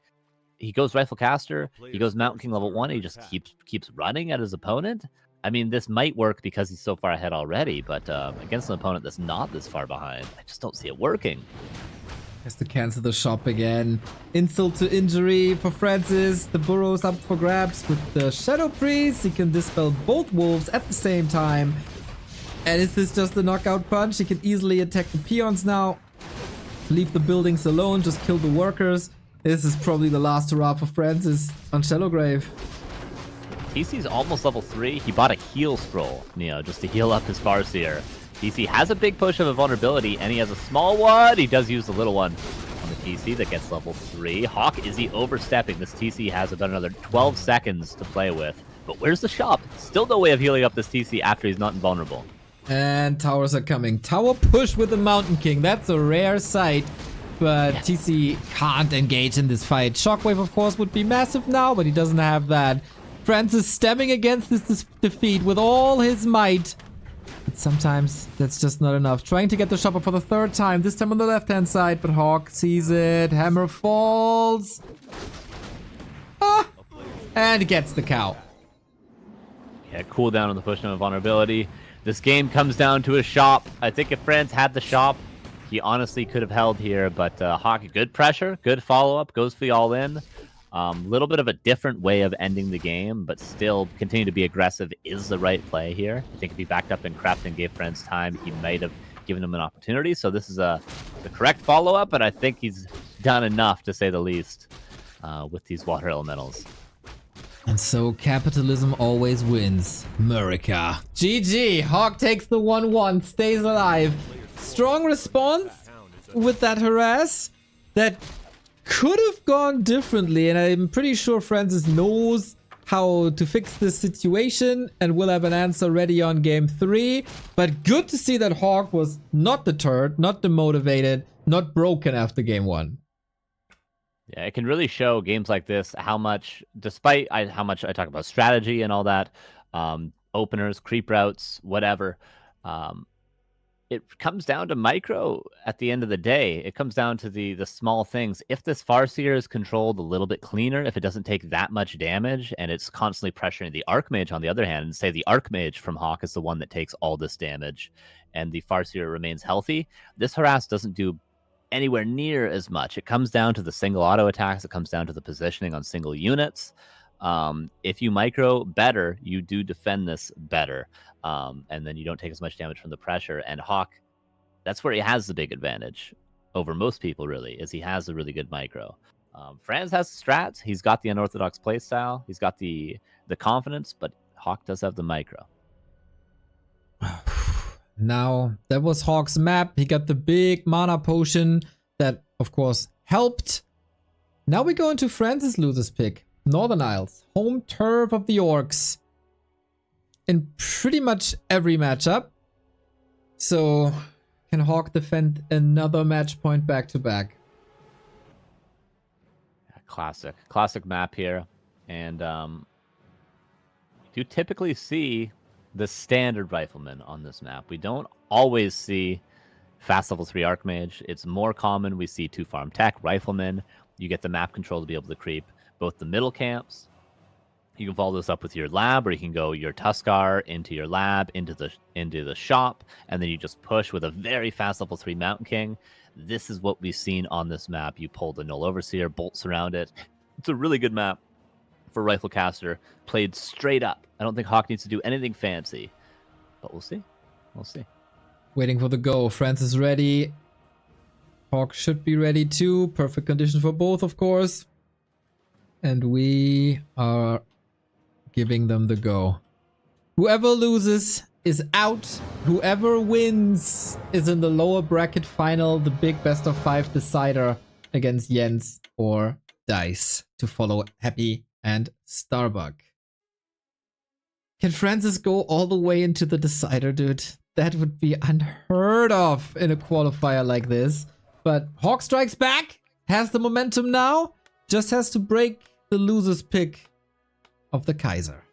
he goes Rifle Caster, he goes Mountain King level 1, and he just keeps running at his opponent. I mean, this might work because he's so far ahead already, but against an opponent that's not this far behind, I just don't see it working. Has to cancel the shop again. Insult to injury for Franzyzz. The burrow's up for grabs with the Shadow Priest. He can dispel both wolves at the same time. And is this just a knockout punch? He can easily attack the peons now. Leave the buildings alone. Just kill the workers. This is probably the last hurrah for Franzyzz on Shadowgrave. TC's almost level 3. He bought a heal scroll, just to heal up his Farseer. TC has a big push of a vulnerability, and he has a small one. He does use the little one on the TC that gets level 3. HawK, is he overstepping? This TC has about another 12 seconds to play with. But where's the shop? Still no way of healing up this TC after he's not invulnerable. And towers are coming. Tower push with the Mountain King. That's a rare sight. But yeah. TC can't engage in this fight. Shockwave, of course, would be massive now, but he doesn't have that. Franzyzz stemming against this defeat with all his might. But sometimes that's just not enough. Trying to get the shopper for the third time. This time on the left-hand side, but HawK sees it. Hammer falls. And gets the cow. Yeah, cooldown on the push of vulnerability. This game comes down to a shop. I think if Franz had the shop, he honestly could have held here. But HawK, good pressure, good follow-up, goes for the all-in. Little bit of a different way of ending the game, but still continue to be aggressive is the right play here. I think if he backed up and crept and gave Franz time, he might have given him an opportunity. So this is the correct follow-up, but I think he's done enough, to say the least, with these water elementals. And so capitalism always wins. America. GG. HawK takes the 1-1, stays alive. Strong response with that harass that could have gone differently, and I'm pretty sure Franzyzz knows how to fix this situation and will have an answer ready on game 3. But good to see that HawK was not deterred, not demotivated, not broken after game 1. Yeah, it can really show games like this how much, despite how much I talk about strategy and all that, openers, creep routes, whatever, it comes down to micro at the end of the day. It comes down to the small things. If this Farseer is controlled a little bit cleaner, if it doesn't take that much damage, and it's constantly pressuring the Archmage on the other hand, and say the Archmage from HawK is the one that takes all this damage, and the Farseer remains healthy, this harass doesn't do anywhere near as much. It comes down to the single auto attacks. It comes down to the positioning on single units. If you micro better, you do defend this better. And then you don't take as much damage from the pressure. And HawK, that's where he has the big advantage over most people, really, is he has a really good micro. Franz has the strats. He's got the unorthodox playstyle. He's got the confidence, but HawK does have the micro. Now, that was HawK's map. He got the big mana potion that, of course, helped. Now we go into Franzyzz losers pick. Northern Isles, home turf of the Orcs. In pretty much every matchup. So, can HawK defend another match point back to back? Classic map here. And you do typically see the standard rifleman on this map. We don't always see fast level 3 Archmage. It's more common we see 2 farm tech riflemen. You get the map control to be able to creep both the middle camps. You can follow this up with your lab, or you can go your Tuskar into your lab, into the shop, and then you just push with a very fast level 3 Mountain King. This is what we've seen on this map. You pull the Null Overseer, bolts around it. It's a really good map for Rifle Caster, played straight up. I don't think HawK needs to do anything fancy, but we'll see. We'll see. Waiting for the go. Franzyzz ready. HawK should be ready too. Perfect condition for both, of course. And we are giving them the go. Whoever loses is out. Whoever wins is in the lower bracket final, the big best of 5 decider against Jens or Dice to follow Happy and Starbuck. Can Franzyzz go all the way into the decider, dude? That would be unheard of in a qualifier like this. But HawK strikes back, has the momentum now, just has to break the loser's pick of the Kaiser.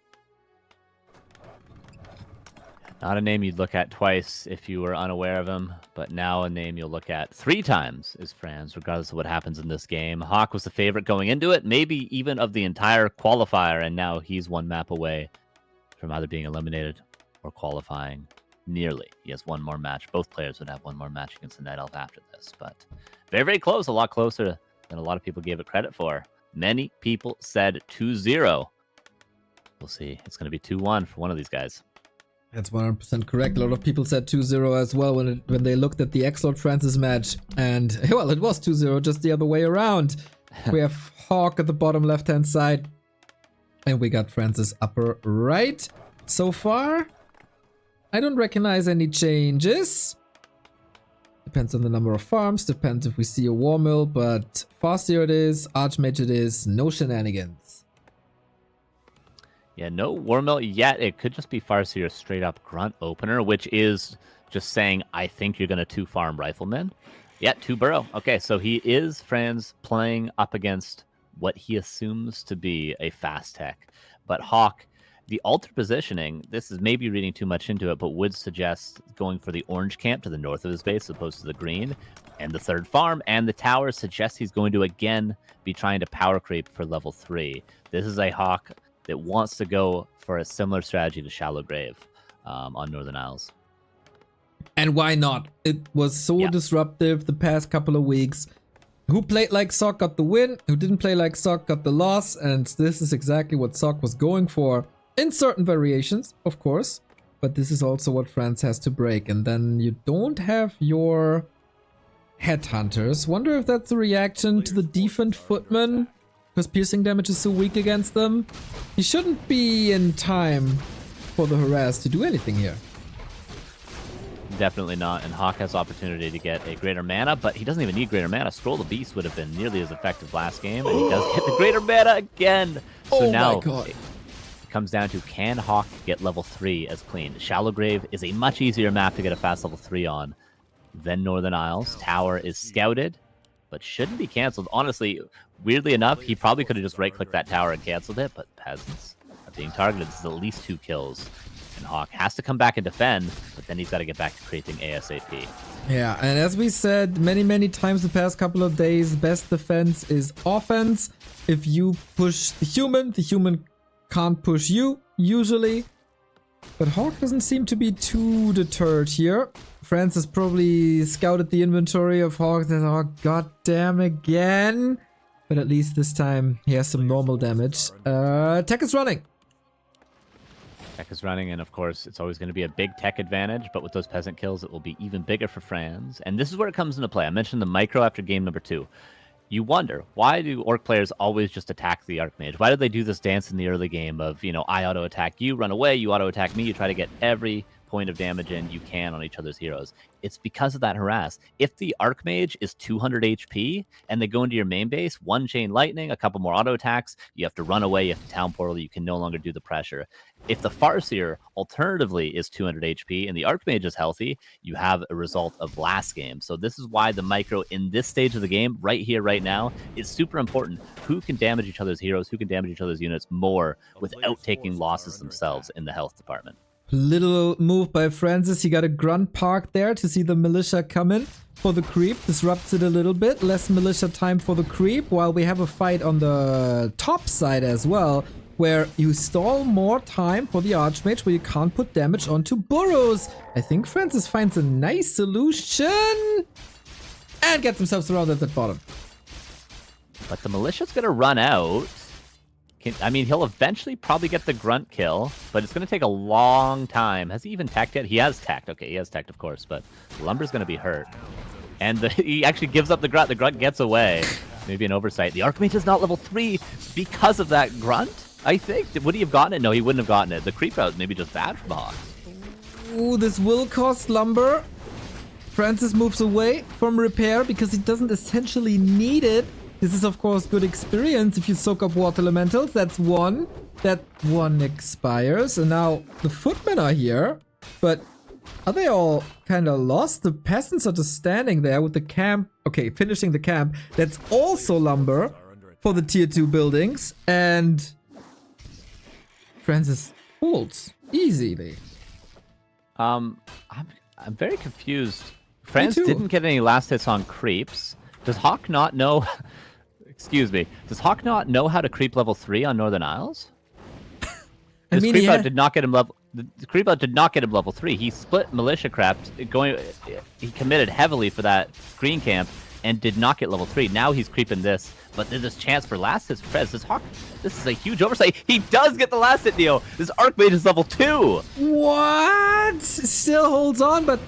Not a name you'd look at twice if you were unaware of him, but now a name you'll look at 3 times is Franz, regardless of what happens in this game. HawK was the favorite going into it, maybe even of the entire qualifier, and now he's 1 map away from either being eliminated or qualifying. Nearly. He has 1 more match. Both players would have 1 more match against the Night Elf after this, but very, very close. A lot closer than a lot of people gave it credit for. Many people said 2-0. We'll see. It's going to be 2-1 for one of these guys. That's 100% correct. A lot of people said 2-0 as well when they looked at the X-Lord Franzyzz match. And, well, it was 2-0, just the other way around. We have HawK at the bottom left-hand side. And we got Franzyzz upper right. So far, I don't recognize any changes. Depends on the number of farms, depends if we see a War Mill, but Farseer it is, Archmage it is, no shenanigans. Yeah, no War Mill yet. It could just be Farseer's straight up grunt opener, which is just saying, I think you're going to 2-farm Rifleman. Yeah, 2 burrow. Okay, so he is, Franz, playing up against what he assumes to be a fast tech. But HawK, the altar positioning, this is maybe reading too much into it, but would suggest going for the orange camp to the north of his base as opposed to the green. And the 3rd farm and the tower suggests he's going to again be trying to power creep for level 3. This is a HawK that wants to go for a similar strategy to Shallow Grave on Northern Isles. And why not? It was so disruptive the past couple of weeks. Who played like Sok got the win, who didn't play like Sok got the loss, and this is exactly what Sok was going for. In certain variations, of course, but this is also what Franz has to break. And then you don't have your headhunters. Wonder if that's a reaction to the Defend Footman, because piercing damage is so weak against them. He shouldn't be in time for the harass to do anything here. Definitely not, and HawK has opportunity to get a greater mana, but he doesn't even need greater mana. Scroll the Beast would have been nearly as effective last game, and he does get the greater mana again. So now, my God. It comes down to, can HawK get level 3 as clean? Shallow Grave is a much easier map to get a fast level 3 on than Northern Isles. Tower is scouted, but shouldn't be canceled. Honestly, weirdly enough, he probably could have just right-clicked that tower and canceled it, but Peasants are being targeted. This is at least 2 kills And HawK has to come back and defend, but then he's got to get back to creeping ASAP. Yeah, and as we said many times the past couple of days, best defense is offense. If you push the human can't push you, usually. But HawK doesn't seem to be too deterred here. Franzyzz probably scouted the inventory of HawK and said, oh goddamn again. But at least this time he has some normal damage. Tech is running. Tech is running, and of course, it's always going to be a big tech advantage, but with those peasant kills, it will be even bigger for Franz. And this is where it comes into play. I mentioned the micro after game number 2. You wonder, why do Orc players always just attack the Archmage? Why do they do this dance in the early game of, you know, I auto-attack you, run away, you auto-attack me, you try to get every point of damage in you can on each other's heroes? It's because of that harass. If the Archmage is 200 HP and they go into your main base, one chain lightning, a couple more auto attacks, you have to run away, you have to town portal, you can no longer do the pressure. If the Farseer alternatively is 200 HP and the Archmage is healthy, you have a result of last game. So this is why the micro in this stage of the game, right here, right now, is super important. Who can damage each other's heroes, who can damage each other's units more without taking losses themselves in the health department. Little move by Franzyzz. He got a grunt park there to see the militia come in for the creep. Disrupts it a little bit. Less militia time for the creep, while we have a fight on the top side as well, where you stall more time for the Archmage, where you can't put damage onto burrows. I think Franzyzz finds a nice solution and gets himself surrounded at the bottom. But the militia's going to run out. I mean, he'll eventually probably get the grunt kill, but it's going to take a long time. Has he even teched yet? He has teched. Okay, he has teched, of course, but Lumber's going to be hurt. And he actually gives up the grunt. The grunt gets away. Maybe an oversight. The Archmage is not level 3 because of that grunt, I think. Would he have gotten it? No, he wouldn't have gotten it. The creep out is maybe just bad for HawK. Ooh, this will cost Lumber. Franzyzz moves away from repair because he doesn't essentially need it. This is, of course, good experience if you soak up water elementals. That's one. That one expires. And now the footmen are here. But are they all kind of lost? The peasants are just standing there with the camp. Okay, finishing the camp. That's also lumber for the tier 2 buildings. And Franzyzz holds easily. I'm very confused. Franz didn't get any last hits on creeps. Does HawK not know... Excuse me. Does HawK not know how to creep level 3 on Northern Isles? I mean, creep out did not get him level. The creep out did not get him level 3. He split militia craft. He committed heavily for that green camp and did not get level 3. Now he's creeping this, but there's this chance for last hits for Fez. This HawK, this is a huge oversight. He does get the last hit, Neo. This Archmage is level 2. What? Still holds on, but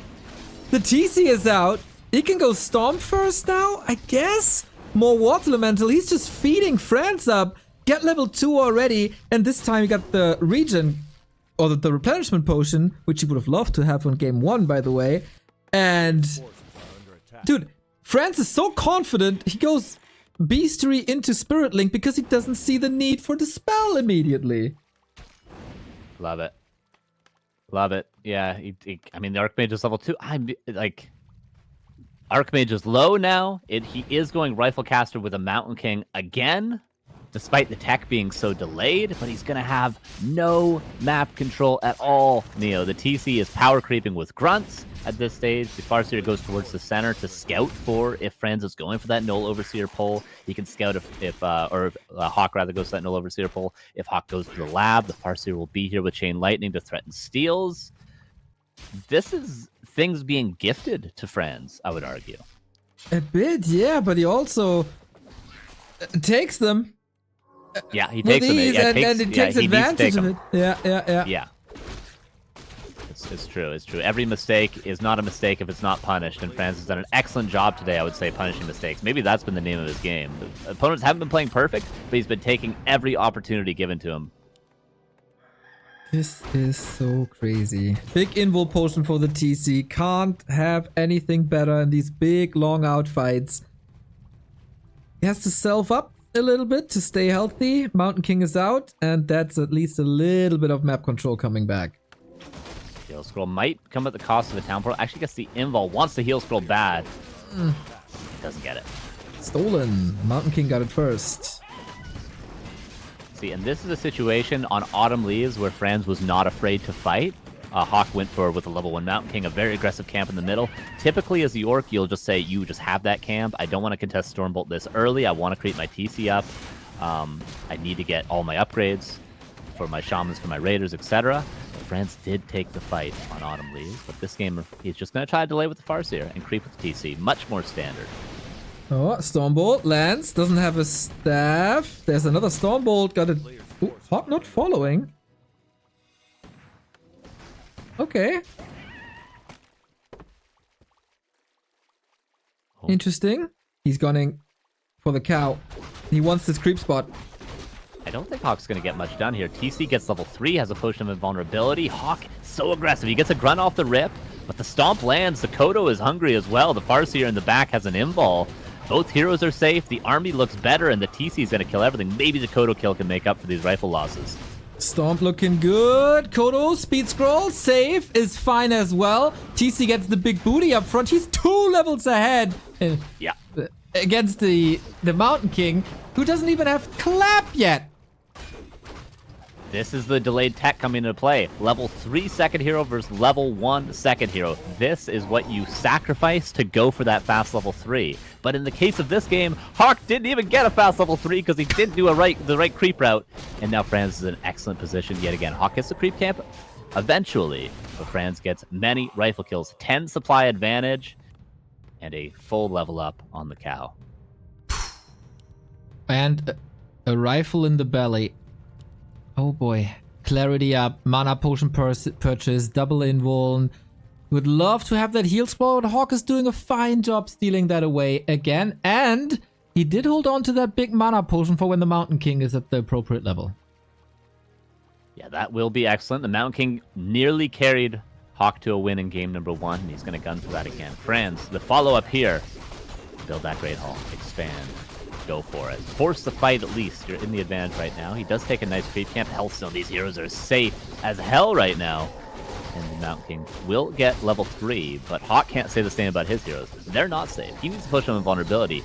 the TC is out. He can go Storm first now, I guess. More Water Elemental. He's just feeding Franz up. Get level 2 already. And this time he got the regen, or the replenishment potion, which he would have loved to have on game 1, by the way. And dude, Franz is so confident. He goes Beastery into Spirit Link because he doesn't see the need for the spell immediately. Love it. Love it. Yeah, I mean, the Archmage is level 2. I'm like... Archmage is low now. He is going Riflecaster with a Mountain King again, despite the tech being so delayed, but he's going to have no map control at all, Neo. The TC is power creeping with grunts at this stage. The Farseer goes towards the center to scout for if Franz is going for that Null Overseer pull. He can scout if HawK rather goes to that Null Overseer pull. If HawK goes to the lab, the Farseer will be here with Chain Lightning to threaten steals. This is things being gifted to Franz, I would argue. A bit, yeah, but he also takes them. Yeah, he takes them. And he takes advantage of it. Yeah. Yeah. It's true. It's true. Every mistake is not a mistake if it's not punished, and Franz has done an excellent job today, I would say, punishing mistakes. Maybe that's been the name of his game. The opponents haven't been playing perfect, but he's been taking every opportunity given to him. This is so crazy. Big invul potion for the TC. Can't have anything better in these big, long out fights. He has to self up a little bit to stay healthy. Mountain King is out, and that's at least a little bit of map control coming back. Heal scroll might come at the cost of a town portal. Actually gets the invul. Wants the heal scroll bad. Doesn't get it. Stolen. Mountain King got it first. See, and this is a situation on Autumn Leaves where Franz was not afraid to fight. HawK went for, with a level 1 Mountain King, a very aggressive camp in the middle. Typically, as the Orc, you'll just say, you just have that camp. I don't want to contest Stormbolt this early. I want to create my TC up. I need to get all my upgrades for my Shamans, for my Raiders, etc. Franz did take the fight on Autumn Leaves, but this game, he's just going to try to delay with the Farseer and creep with the TC. Much more standard. Oh, Stormbolt lands. Doesn't have a staff. There's another Stormbolt. Got it. Ooh, HawK not following. Okay. Oh. Interesting. He's gunning for the cow. He wants this creep spot. I don't think HawK's going to get much done here. TC gets level 3, has a potion of invulnerability. HawK, so aggressive. He gets a grunt off the rip, but the stomp lands. The Kodo is hungry as well. The Farseer in the back has an invul. Both heroes are safe. The army looks better, and the TC is going to kill everything. Maybe the Kodo kill can make up for these rifle losses. Stomp looking good. Kodo, speed scroll, safe is fine as well. TC gets the big booty up front. He's 2 levels ahead. Yeah. Against the Mountain King, who doesn't even have clap yet. This is the delayed tech coming into play. Level 3 second hero versus level 1 second hero. This is what you sacrifice to go for that fast level 3. But in the case of this game, HawK didn't even get a fast level 3 because he didn't do the right creep route. And now Franz is in an excellent position yet again. HawK gets the creep camp eventually, but Franz gets many rifle kills. 10 supply advantage and a full level up on the cow. And a rifle in the belly. Oh boy. Clarity up, mana potion purchase, double invuln. Would love to have that heal spell, but HawK is doing a fine job stealing that away again. And he did hold on to that big mana potion for when the Mountain King is at the appropriate level. Yeah, that will be excellent. The Mountain King nearly carried HawK to a win in game number 1, and he's going to gun for that again. Franz, the follow-up here. Build that Great Hall. Expand. Go for it. Force the fight at least. You're in the advantage right now. He does take a nice creep camp. Healthstone. These heroes are safe as hell right now. And the Mountain King will get level 3, but HawK can't say the same about his heroes. They're not safe. He needs to push them in vulnerability.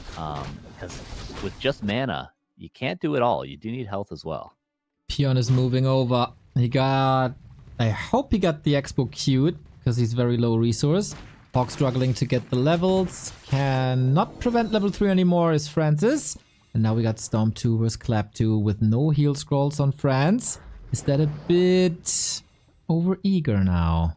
Because with just mana, you can't do it all. You do need health as well. Pion is moving over. He got... I hope he got the Expo queued, because he's very low resource. HawK struggling to get the levels. Cannot prevent level 3 anymore is Franzyzz. And now we got Stomp 2 versus Clap 2 with no heal scrolls on Franz. Is that a bit over eager now?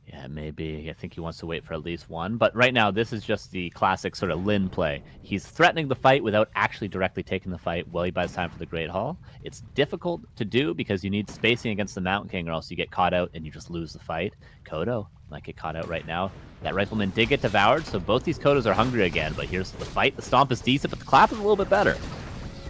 Yeah, maybe. I think he wants to wait for at least one. But right now, this is just the classic sort of Lin play. He's threatening the fight without actually directly taking the fight while he buys time for the Great Hall. It's difficult to do because you need spacing against the Mountain King or else you get caught out and you just lose the fight. Kodo might get caught out right now. That Rifleman did get devoured, so both these Kodos are hungry again. But here's the fight. The Stomp is decent, but the Clap is a little bit better.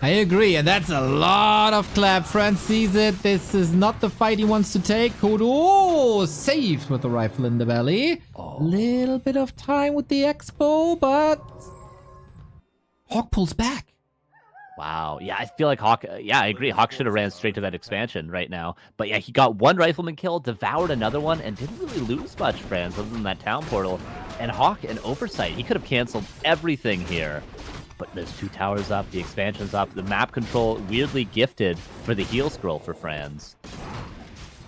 I agree, and that's a lot of Clap. Franz sees it. This is not the fight he wants to take. Kodo saved with the rifle in the belly. Little bit of time with the Expo, but HawK pulls back. Wow. Yeah, I feel like HawK... Yeah, I agree. HawK should have ran straight to that expansion right now. But yeah, he got one Rifleman kill, devoured another one, and didn't really lose much, Franz, other than that town portal. And HawK, an oversight. He could have canceled everything here. But there's 2 towers up, the expansion's up, the map control weirdly gifted for the heal scroll for Franz.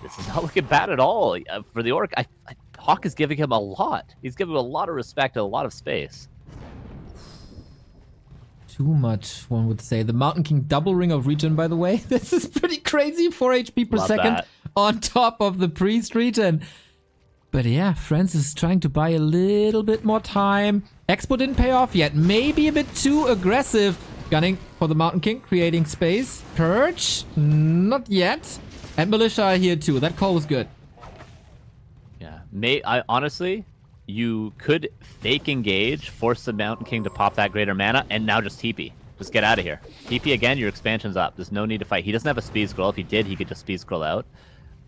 This is not looking bad at all. For the Orc, HawK is giving him a lot. He's giving him a lot of respect and a lot of space. Too much, one would say. The Mountain King double ring of regen, by the way. This is pretty crazy. 4 HP per second on top of the priest regen. But yeah, Franz is trying to buy a little bit more time. Expo didn't pay off yet. Maybe a bit too aggressive. Gunning for the Mountain King, creating space. Purge? Not yet. And Militia are here too. That call was good. Yeah, honestly, you could fake engage, force the Mountain King to pop that greater mana, and now just TP. Just get out of here. TP again, your expansion's up. There's no need to fight. He doesn't have a speed scroll. If he did, he could just speed scroll out.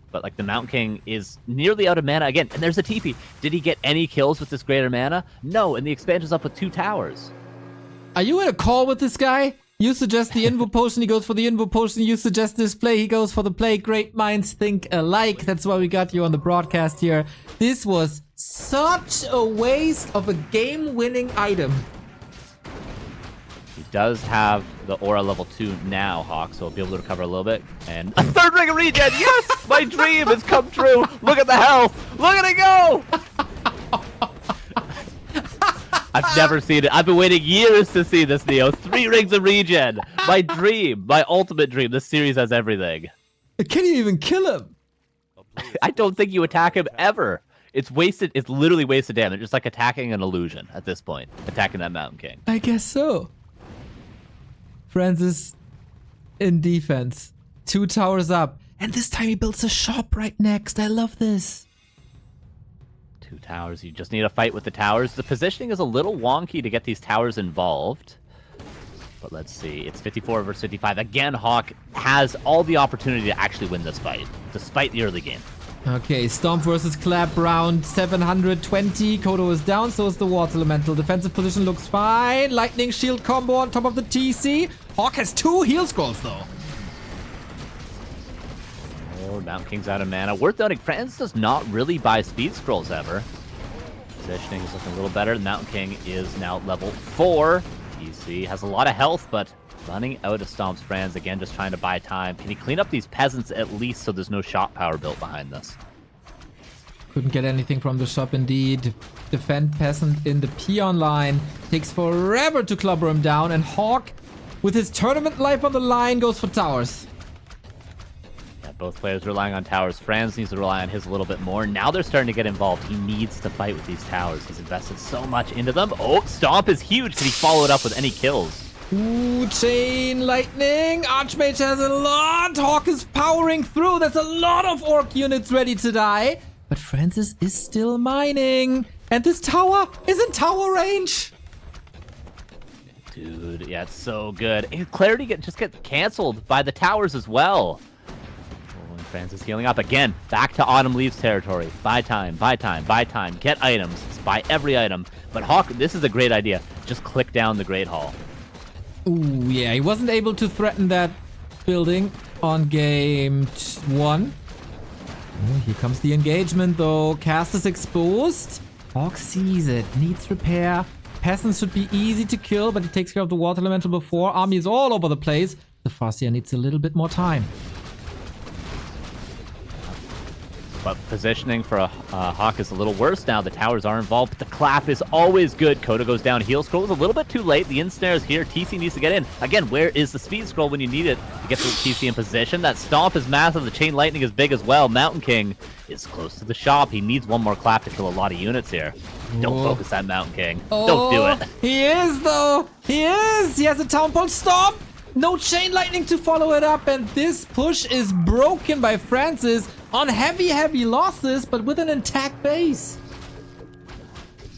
But like the Mountain King is nearly out of mana again, and there's a TP. Did he get any kills with this greater mana? No, and the expansion's up with 2 towers. Are you in a call with this guy? You suggest the Invo Potion, he goes for the Invo Potion. You suggest this play, he goes for the play. Great minds think alike. That's why we got you on the broadcast here. This was such a waste of a game-winning item. He does have the aura level 2 now, HawK, so he'll be able to recover a little bit. And a third ring of regen! Yes! My dream has come true! Look at the health! Look at it go! I've never seen it. I've been waiting years to see this, Neo. 3 rings of regen! My dream! My ultimate dream. This series has everything. Can you even kill him? I don't think you attack him ever. It's wasted. It's literally wasted damage. It's like attacking an illusion at this point. Attacking that Mountain King. I guess so. Franzyzz in defense. 2 towers up. And this time he builds a shop right next. I love this. 2 towers. You just need a fight with the towers. The positioning is a little wonky to get these towers involved. But let's see. It's 54 versus 55. Again, HawK has all the opportunity to actually win this fight, despite the early game. Okay, Stomp versus Clap round 720. Kodo is down, so is the Water Elemental. Defensive position looks fine. Lightning Shield combo on top of the TC. HawK has 2 heal scrolls, though. Oh, Mountain King's out of mana. Worth noting, Franzyzz does not really buy speed scrolls ever. Positioning is looking a little better. The Mountain King is now level 4. TC has a lot of health, but running out of Stomps. Franzyzz again just trying to buy time. Can he clean up these peasants at least so there's no shot power built behind this? Couldn't get anything from the shop indeed. Defend peasant in the peon line. Takes forever to clubber him down, and HawK, with his tournament life on the line, goes for towers. Yeah, both players relying on towers. Franzyzz needs to rely on his a little bit more. Now they're starting to get involved. He needs to fight with these towers. He's invested so much into them. Oh, Stomp is huge. Can he follow it up with any kills? Ooh, Chain Lightning. Archmage has a lot. HawK is powering through. There's a lot of orc units ready to die. But Franzyzz is still mining. And this tower is in tower range. Dude, yeah, it's so good. And Clarity just gets canceled by the towers as well. Oh, and Franzyzz healing up again. Back to Autumn Leaves territory. Buy time, buy time, buy time. Get items. Buy every item. But HawK, this is a great idea. Just click down the Great Hall. Ooh, yeah, he wasn't able to threaten that building on game 1. Oh, here comes the engagement, though. Cast is exposed. HawK sees it. Needs repair. Peasants should be easy to kill, but he takes care of the Water Elemental before. Army is all over the place. The Farseer needs a little bit more time. But positioning for HawK is a little worse now. The towers are involved, but the clap is always good. Kodo goes down. Heal scroll is a little bit too late. The ensnare is here. TC needs to get in. Again, where is the speed scroll when you need it to get the TC in position? That Stomp is massive. The Chain Lightning is big as well. Mountain King is close to the shop. He needs one more clap to kill a lot of units here. Don't focus that Mountain King. Don't do it. He is, though. He is. He has a Town Pole Stomp. No Chain Lightning to follow it up, and this push is broken by Franzyzz on heavy losses, but with an intact base.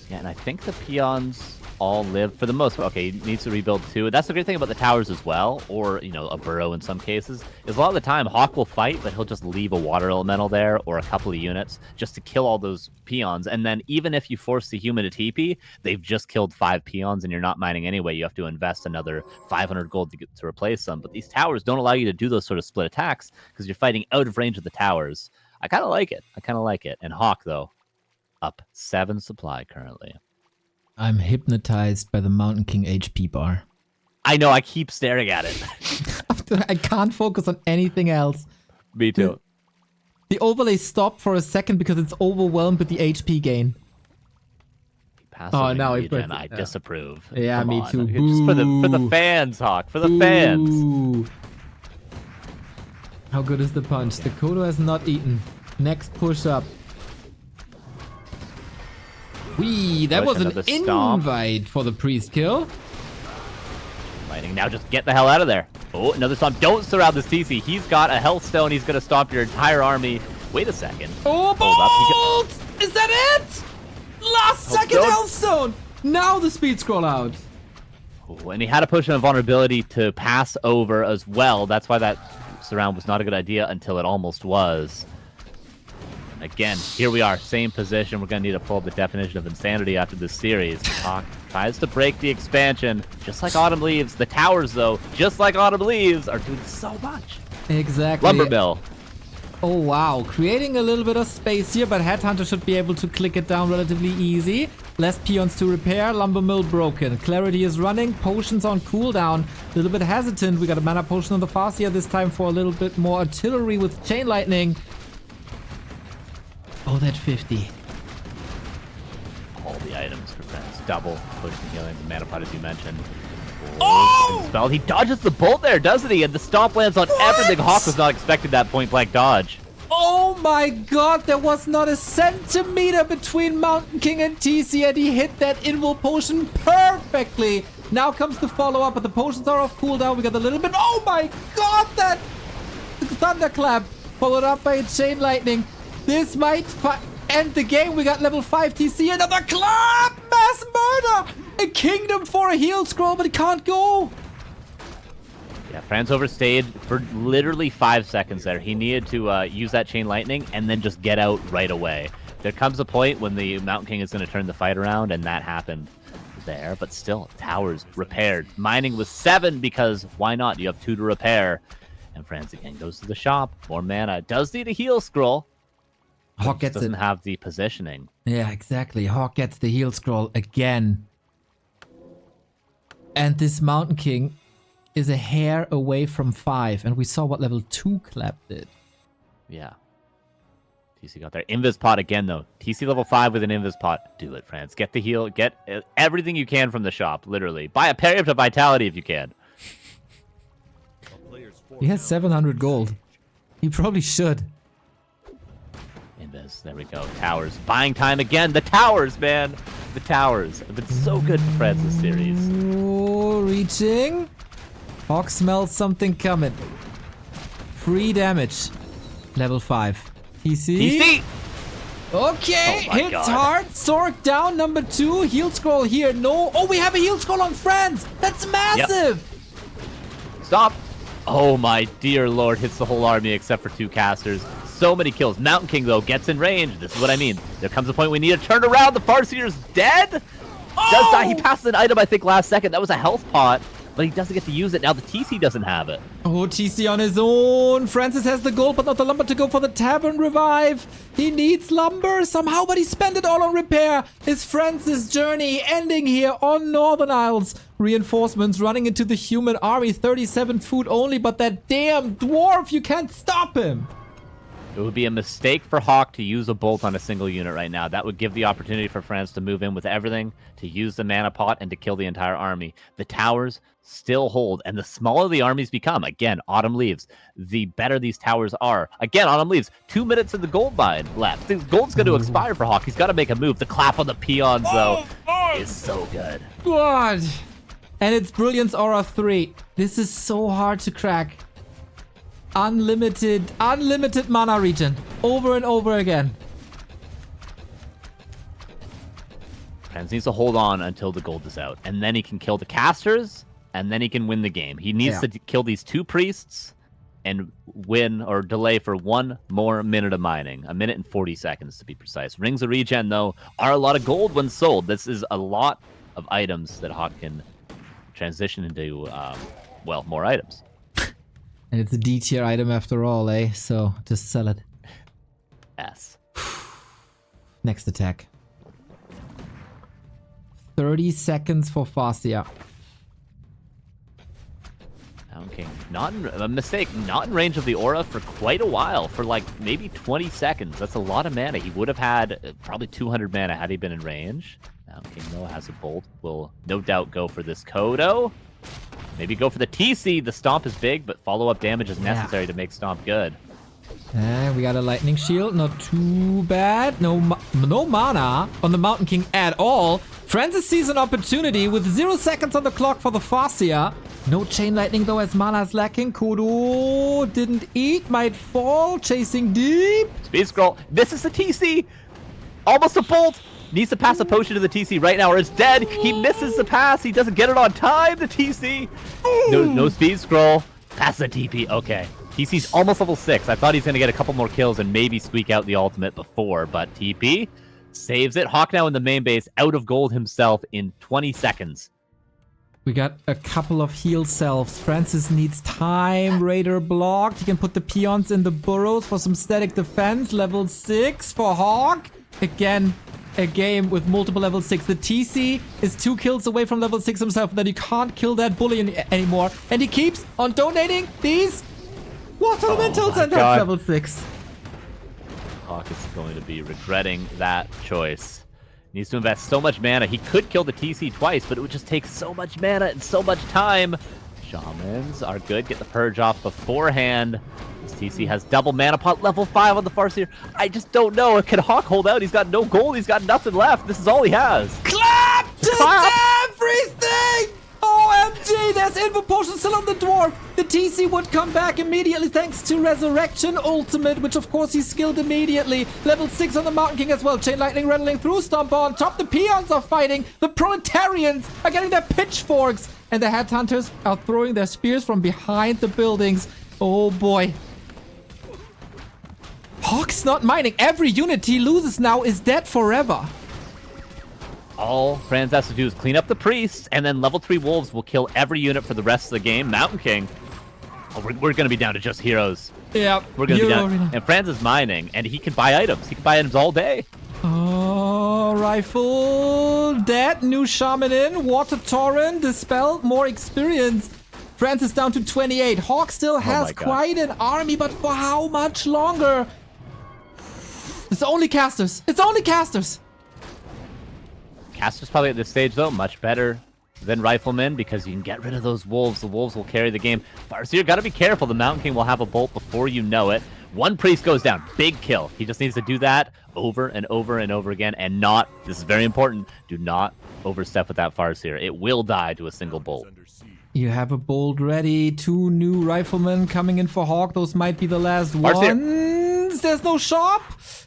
Yeah, and I think the peons all live for the most part. Okay, he needs to rebuild too. That's the great thing about the towers as well, or, you know, a burrow in some cases, is a lot of the time HawK will fight, but he'll just leave a water elemental there or a couple of units just to kill all those peons. And then even if you force the human to TP, they've just killed 5 peons and you're not mining anyway. You have to invest another 500 gold to replace them. But these towers don't allow you to do those sort of split attacks because you're fighting out of range of the towers. I kind of like it. And HawK, though, up 7 supply currently. I'm hypnotized by the Mountain King HP bar. I know, I keep staring at it. I can't focus on anything else. Me too. The overlay stopped for a second because it's overwhelmed with the HP gain. Oh, now I disapprove. Yeah, me too. Just for the fans, HawK. For the fans. How good is the punch? The Kodo has not eaten. Next push up. That was an invite for the priest kill. Lightning, now just get the hell out of there. Oh, another stomp. Don't surround this TC. He's got a health stone. He's going to stomp your entire army. Wait a second. Oh, bolt! Is that it? Last second health stone. Now the speed scroll out. Oh, and he had to push in a vulnerability to pass over as well. That's why that surround was not a good idea until it almost was. Again, here we are, same position. We're going to need to pull up the definition of insanity after this series. HawK tries to break the expansion, just like Autumn Leaves. The towers, though, just like Autumn Leaves, are doing so much. Exactly. Lumber Mill. Oh, wow. Creating a little bit of space here, but Headhunter should be able to click it down relatively easy. Less peons to repair. Lumber mill broken. Clarity is running. Potions on cooldown. A little bit hesitant. We got a mana potion on the Farseer this time for a little bit more artillery with chain lightning. Oh, that 50. All the items for friends. Double potion healing. The mana pot, as you mentioned. Oh! Spell. He dodges the bolt there, doesn't he? And the stomp lands on everything. HawK was not expecting that point blank dodge. Oh my god, there was not a centimeter between Mountain King and TC, and he hit that invul potion perfectly. Now comes the follow-up, but the potions are off cooldown. We got a little bit. Oh my god, that thunderclap followed up by a chain lightning. This might end the game. We got level 5 TC, another clap! Mass murder! A kingdom for a heal scroll, but it can't go. Yeah, Franz overstayed for literally 5 seconds there. He needed to use that chain lightning and then just get out right away. There comes a point when the Mountain King is going to turn the fight around, and that happened there. But still, towers repaired. Mining was 7 because why not? You have 2 to repair. And Franz again goes to the shop. More mana. Does need a heal scroll. HawK gets doesn't have the positioning. Yeah, exactly. HawK gets the heal scroll again. And this Mountain King is a hair away from 5, and we saw what level 2 clap did. Yeah. TC got there. Invis pot again, though. TC level 5 with an Invis pot. Do it, Franz. Get the heal. Get everything you can from the shop, literally. Buy a pair up to Vitality if you can. He has 700 gold. He probably should. Invis. There we go. Towers. Buying time again. The towers, man. The towers have been so good for Franz this series. Oh, reaching. HawK smells something coming. Free damage. Level 5. TC. TC! Okay, Oh my hits God. hard. Sork down, number 2. Heal scroll here. No. Oh, we have a heal scroll on Franz. That's massive. Stop. Oh my dear lord. Hits the whole army except for 2 casters. So many kills. Mountain King, though, gets in range. This is what I mean. There comes a point we need to turn around. The Farseer's dead. Does die. He passed an item, I think, last second. That was a health pot. But he doesn't get to use it. Now the TC doesn't have it. Oh, TC on his own. Franzyzz has the gold, but not the lumber to go for the tavern revive. He needs lumber somehow, but he spent it all on repair. His Franzyzz journey ending here on Northern Isles. Reinforcements running into the human army. 37 food only, but that damn dwarf, you can't stop him. It would be a mistake for HawK to use a bolt on a single unit right now. That would give the opportunity for Franz to move in with everything, to use the mana pot, and to kill the entire army. The towers still hold, and the smaller the armies become, again, Autumn leaves, the better these towers are. Again, Autumn leaves. 2 minutes of the gold mine left. The gold's going to expire for HawK. He's got to make a move. The clap on the peons, though, is so good. God. And it's Brilliance Aura 3. This is so hard to crack. Unlimited mana regen. Over and over again. Franz needs to hold on until the gold is out. And then he can kill the casters, and then he can win the game. He needs to kill these 2 priests and win or delay for 1 more minute of mining. 1 minute and 40 seconds to be precise. Rings of regen, though, are a lot of gold when sold. This is a lot of items that HawK can transition into, well, more items. And it's a D tier item after all, eh? So just sell it. Yes. Next attack. 30 seconds for Farseer. Okay, not in, a mistake. Not in range of the aura for quite a while, for like maybe 20 seconds. That's a lot of mana. He would have had probably 200 mana had he been in range. Okay, Noah has a bolt. Will no doubt go for this Kodo. Maybe go for the TC. The stomp is big, but follow-up damage is necessary to make stomp good. And we got a lightning shield. Not too bad. No mana on the Mountain King at all. Franzyzz sees an opportunity with 0 seconds on the clock for the Farseer. No chain lightning though, as mana is lacking. Kodo didn't eat. Might fall. Chasing deep. Speed scroll. Misses the TC. Almost a bolt. Needs to pass a potion to the TC right now or it's dead. He misses the pass. He doesn't get it on time. The TC. No speed scroll. Pass the TP. Okay. TC's almost level 6. I thought he's going to get a couple more kills and maybe squeak out the ultimate before, but TP saves it. HawK now in the main base, out of gold himself in 20 seconds. We got a couple of heal selves. Franzyzz needs time. Raider blocked. He can put the peons in the burrows for some static defense. Level 6 for HawK. Again, a game with multiple level 6. The TC is 2 kills away from level 6 himself, that he can't kill that bully anymore. And he keeps on donating these water elementals, and that's level 6. HawK is going to be regretting that choice. Needs to invest so much mana. He could kill the TC twice, but it would just take so much mana and so much time. Shamans are good. Get the purge off beforehand. This TC has double mana pot, level 5 on the Farseer. I just don't know. Can HawK hold out? He's got no gold. He's got nothing left. This is all he has. Clap to everything! OMG, there's Info Potion still on the Dwarf. The TC would come back immediately thanks to Resurrection Ultimate, which of course he skilled immediately. Level 6 on the Mountain King as well. Chain Lightning rattling through. Stomper on top. The Peons are fighting. The Proletarians are getting their pitchforks. And the Headhunters are throwing their spears from behind the buildings. Oh boy. HawK's not mining. Every unit he loses now is dead forever. All Franz has to do is clean up the priests, and then level 3 wolves will kill every unit for the rest of the game. Mountain King. Oh, we're going to be down to just heroes. Yeah. We're going to be down. And Franz is mining, and he can buy items. He can buy items all day. Oh, rifle. Dead. New shaman in. Water torrent. Dispel. More experience. Franz is down to 28. HawK still has quite an army, but for how much longer? It's only casters. It's only casters. Caster's probably at this stage, though, much better than Rifleman because you can get rid of those wolves. The wolves will carry the game. Farseer, got to be careful. The Mountain King will have a bolt before you know it. One priest goes down. Big kill. He just needs to do that over and over and over again and not, this is very important, do not overstep with that Farseer. It will die to a single bolt. You have a bolt ready. 2 new riflemen coming in for HawK. Those might be the last ones. There's no shop.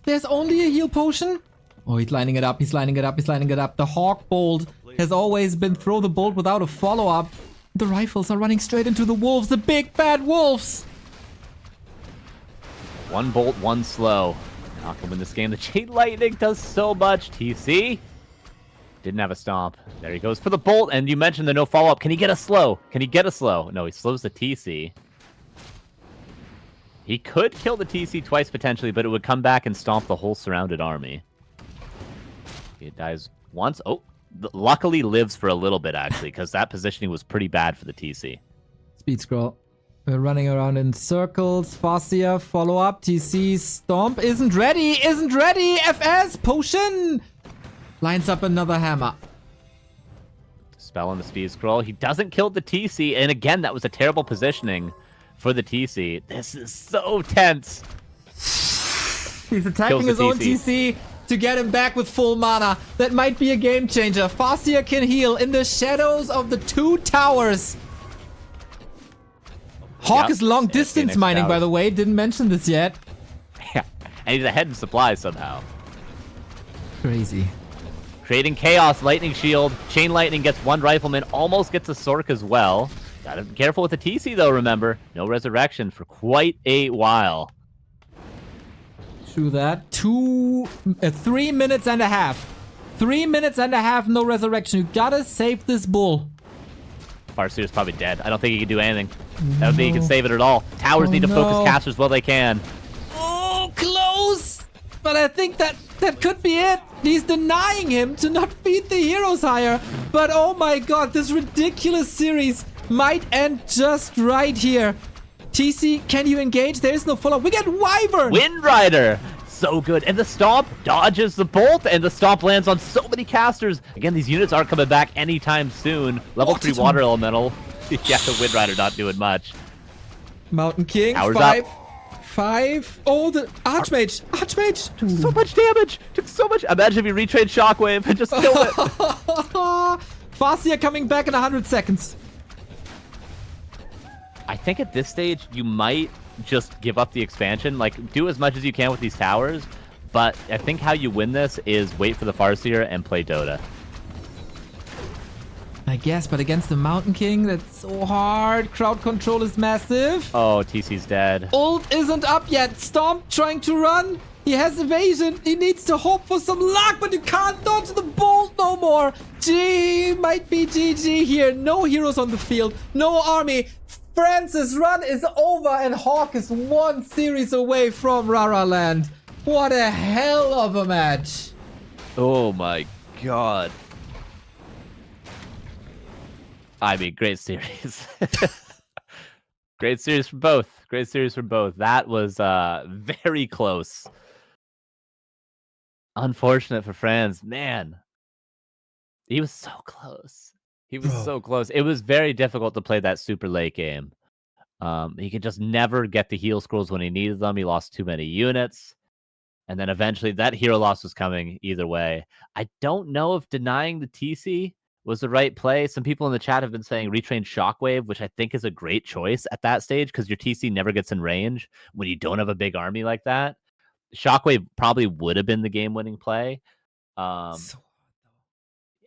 There's only a heal potion. Oh, he's lining it up. He's lining it up. He's lining it up. The HawK bolt has always been throw the bolt without a follow-up. The rifles are running straight into the wolves. The big bad wolves. 1 bolt, 1 slow. Not gonna win this game. The Chain Lightning does so much. TC didn't have a stomp. There he goes for the bolt. And you mentioned the no follow-up. Can he get a slow? Can he get a slow? No, he slows the TC. He could kill the TC twice potentially, but it would come back and stomp the whole surrounded army. He dies once. Oh, luckily lives for a little bit, actually, because that positioning was pretty bad for the TC. Speed scroll. We're running around in circles. Farseer, follow up. TC, stomp. Isn't ready. Isn't ready. FS, potion. Lines up another hammer. Spell on the speed scroll. He doesn't kill the TC. And again, that was a terrible positioning for the TC. This is so tense. He's attacking his own TC to get him back with full mana. That might be a game changer. Farseer can heal in the shadows of the 2 towers. HawK is long distance mining, by the way. Didn't mention this yet. Yeah, and he's ahead in supplies somehow. Crazy. Creating chaos, lightning shield. Chain Lightning gets 1 rifleman, almost gets a Sork as well. Gotta be careful with the TC though, remember. No resurrection for quite a while. True that. 3 minutes and a half. 3 minutes and a half, no resurrection. You gotta save this bull. Farseer's probably dead. I don't think he can do anything. I don't think he can save it at all. Towers need to focus casters while they can. Oh, close! But I think that could be it. He's denying him to not feed the heroes higher. But oh my god, this ridiculous series might end just right here. TC, can you engage? There is no follow-up. We get Wyvern! Wind Rider! So good. And the Stomp dodges the bolt, and the Stomp lands on so many casters. Again, these units aren't coming back anytime soon. Level 3 Water Elemental. Yeah, the Wind Rider not doing much. Mountain King, Powers 5. up. 5. Oh, the Archmage! Archmage! Took so much damage! Took so much. Imagine if you retrained Shockwave and just killed it. Farseer coming back in 100 seconds. I think at this stage, you might just give up the expansion. Like, do as much as you can with these towers. But I think how you win this is wait for the Farseer and play Dota. I guess, but against the Mountain King, that's so hard. Crowd control is massive. Oh, TC's dead. Ult isn't up yet. Stomp trying to run. He has evasion. He needs to hope for some luck, but you can't dodge the bolt no more. Might be GG here. No heroes on the field. No army. Franzyzz run is over, and HawK is 1 series away from Rara Land. What a hell of a match. Oh my god. I mean, great series. Great series for both. Great series for both. That was very close. Unfortunate for Franz. Man, he was so close. He was Bro. so close. It was very difficult to play that super late game. He could just never get the heal scrolls when he needed them. He lost too many units. And then eventually that hero loss was coming either way. I don't know if denying the TC was the right play. Some people in the chat have been saying retrain Shockwave, which I think is a great choice at that stage because your TC never gets in range when you don't have a big army like that. Shockwave probably would have been the game-winning play. So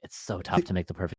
It's so tough to make the perfect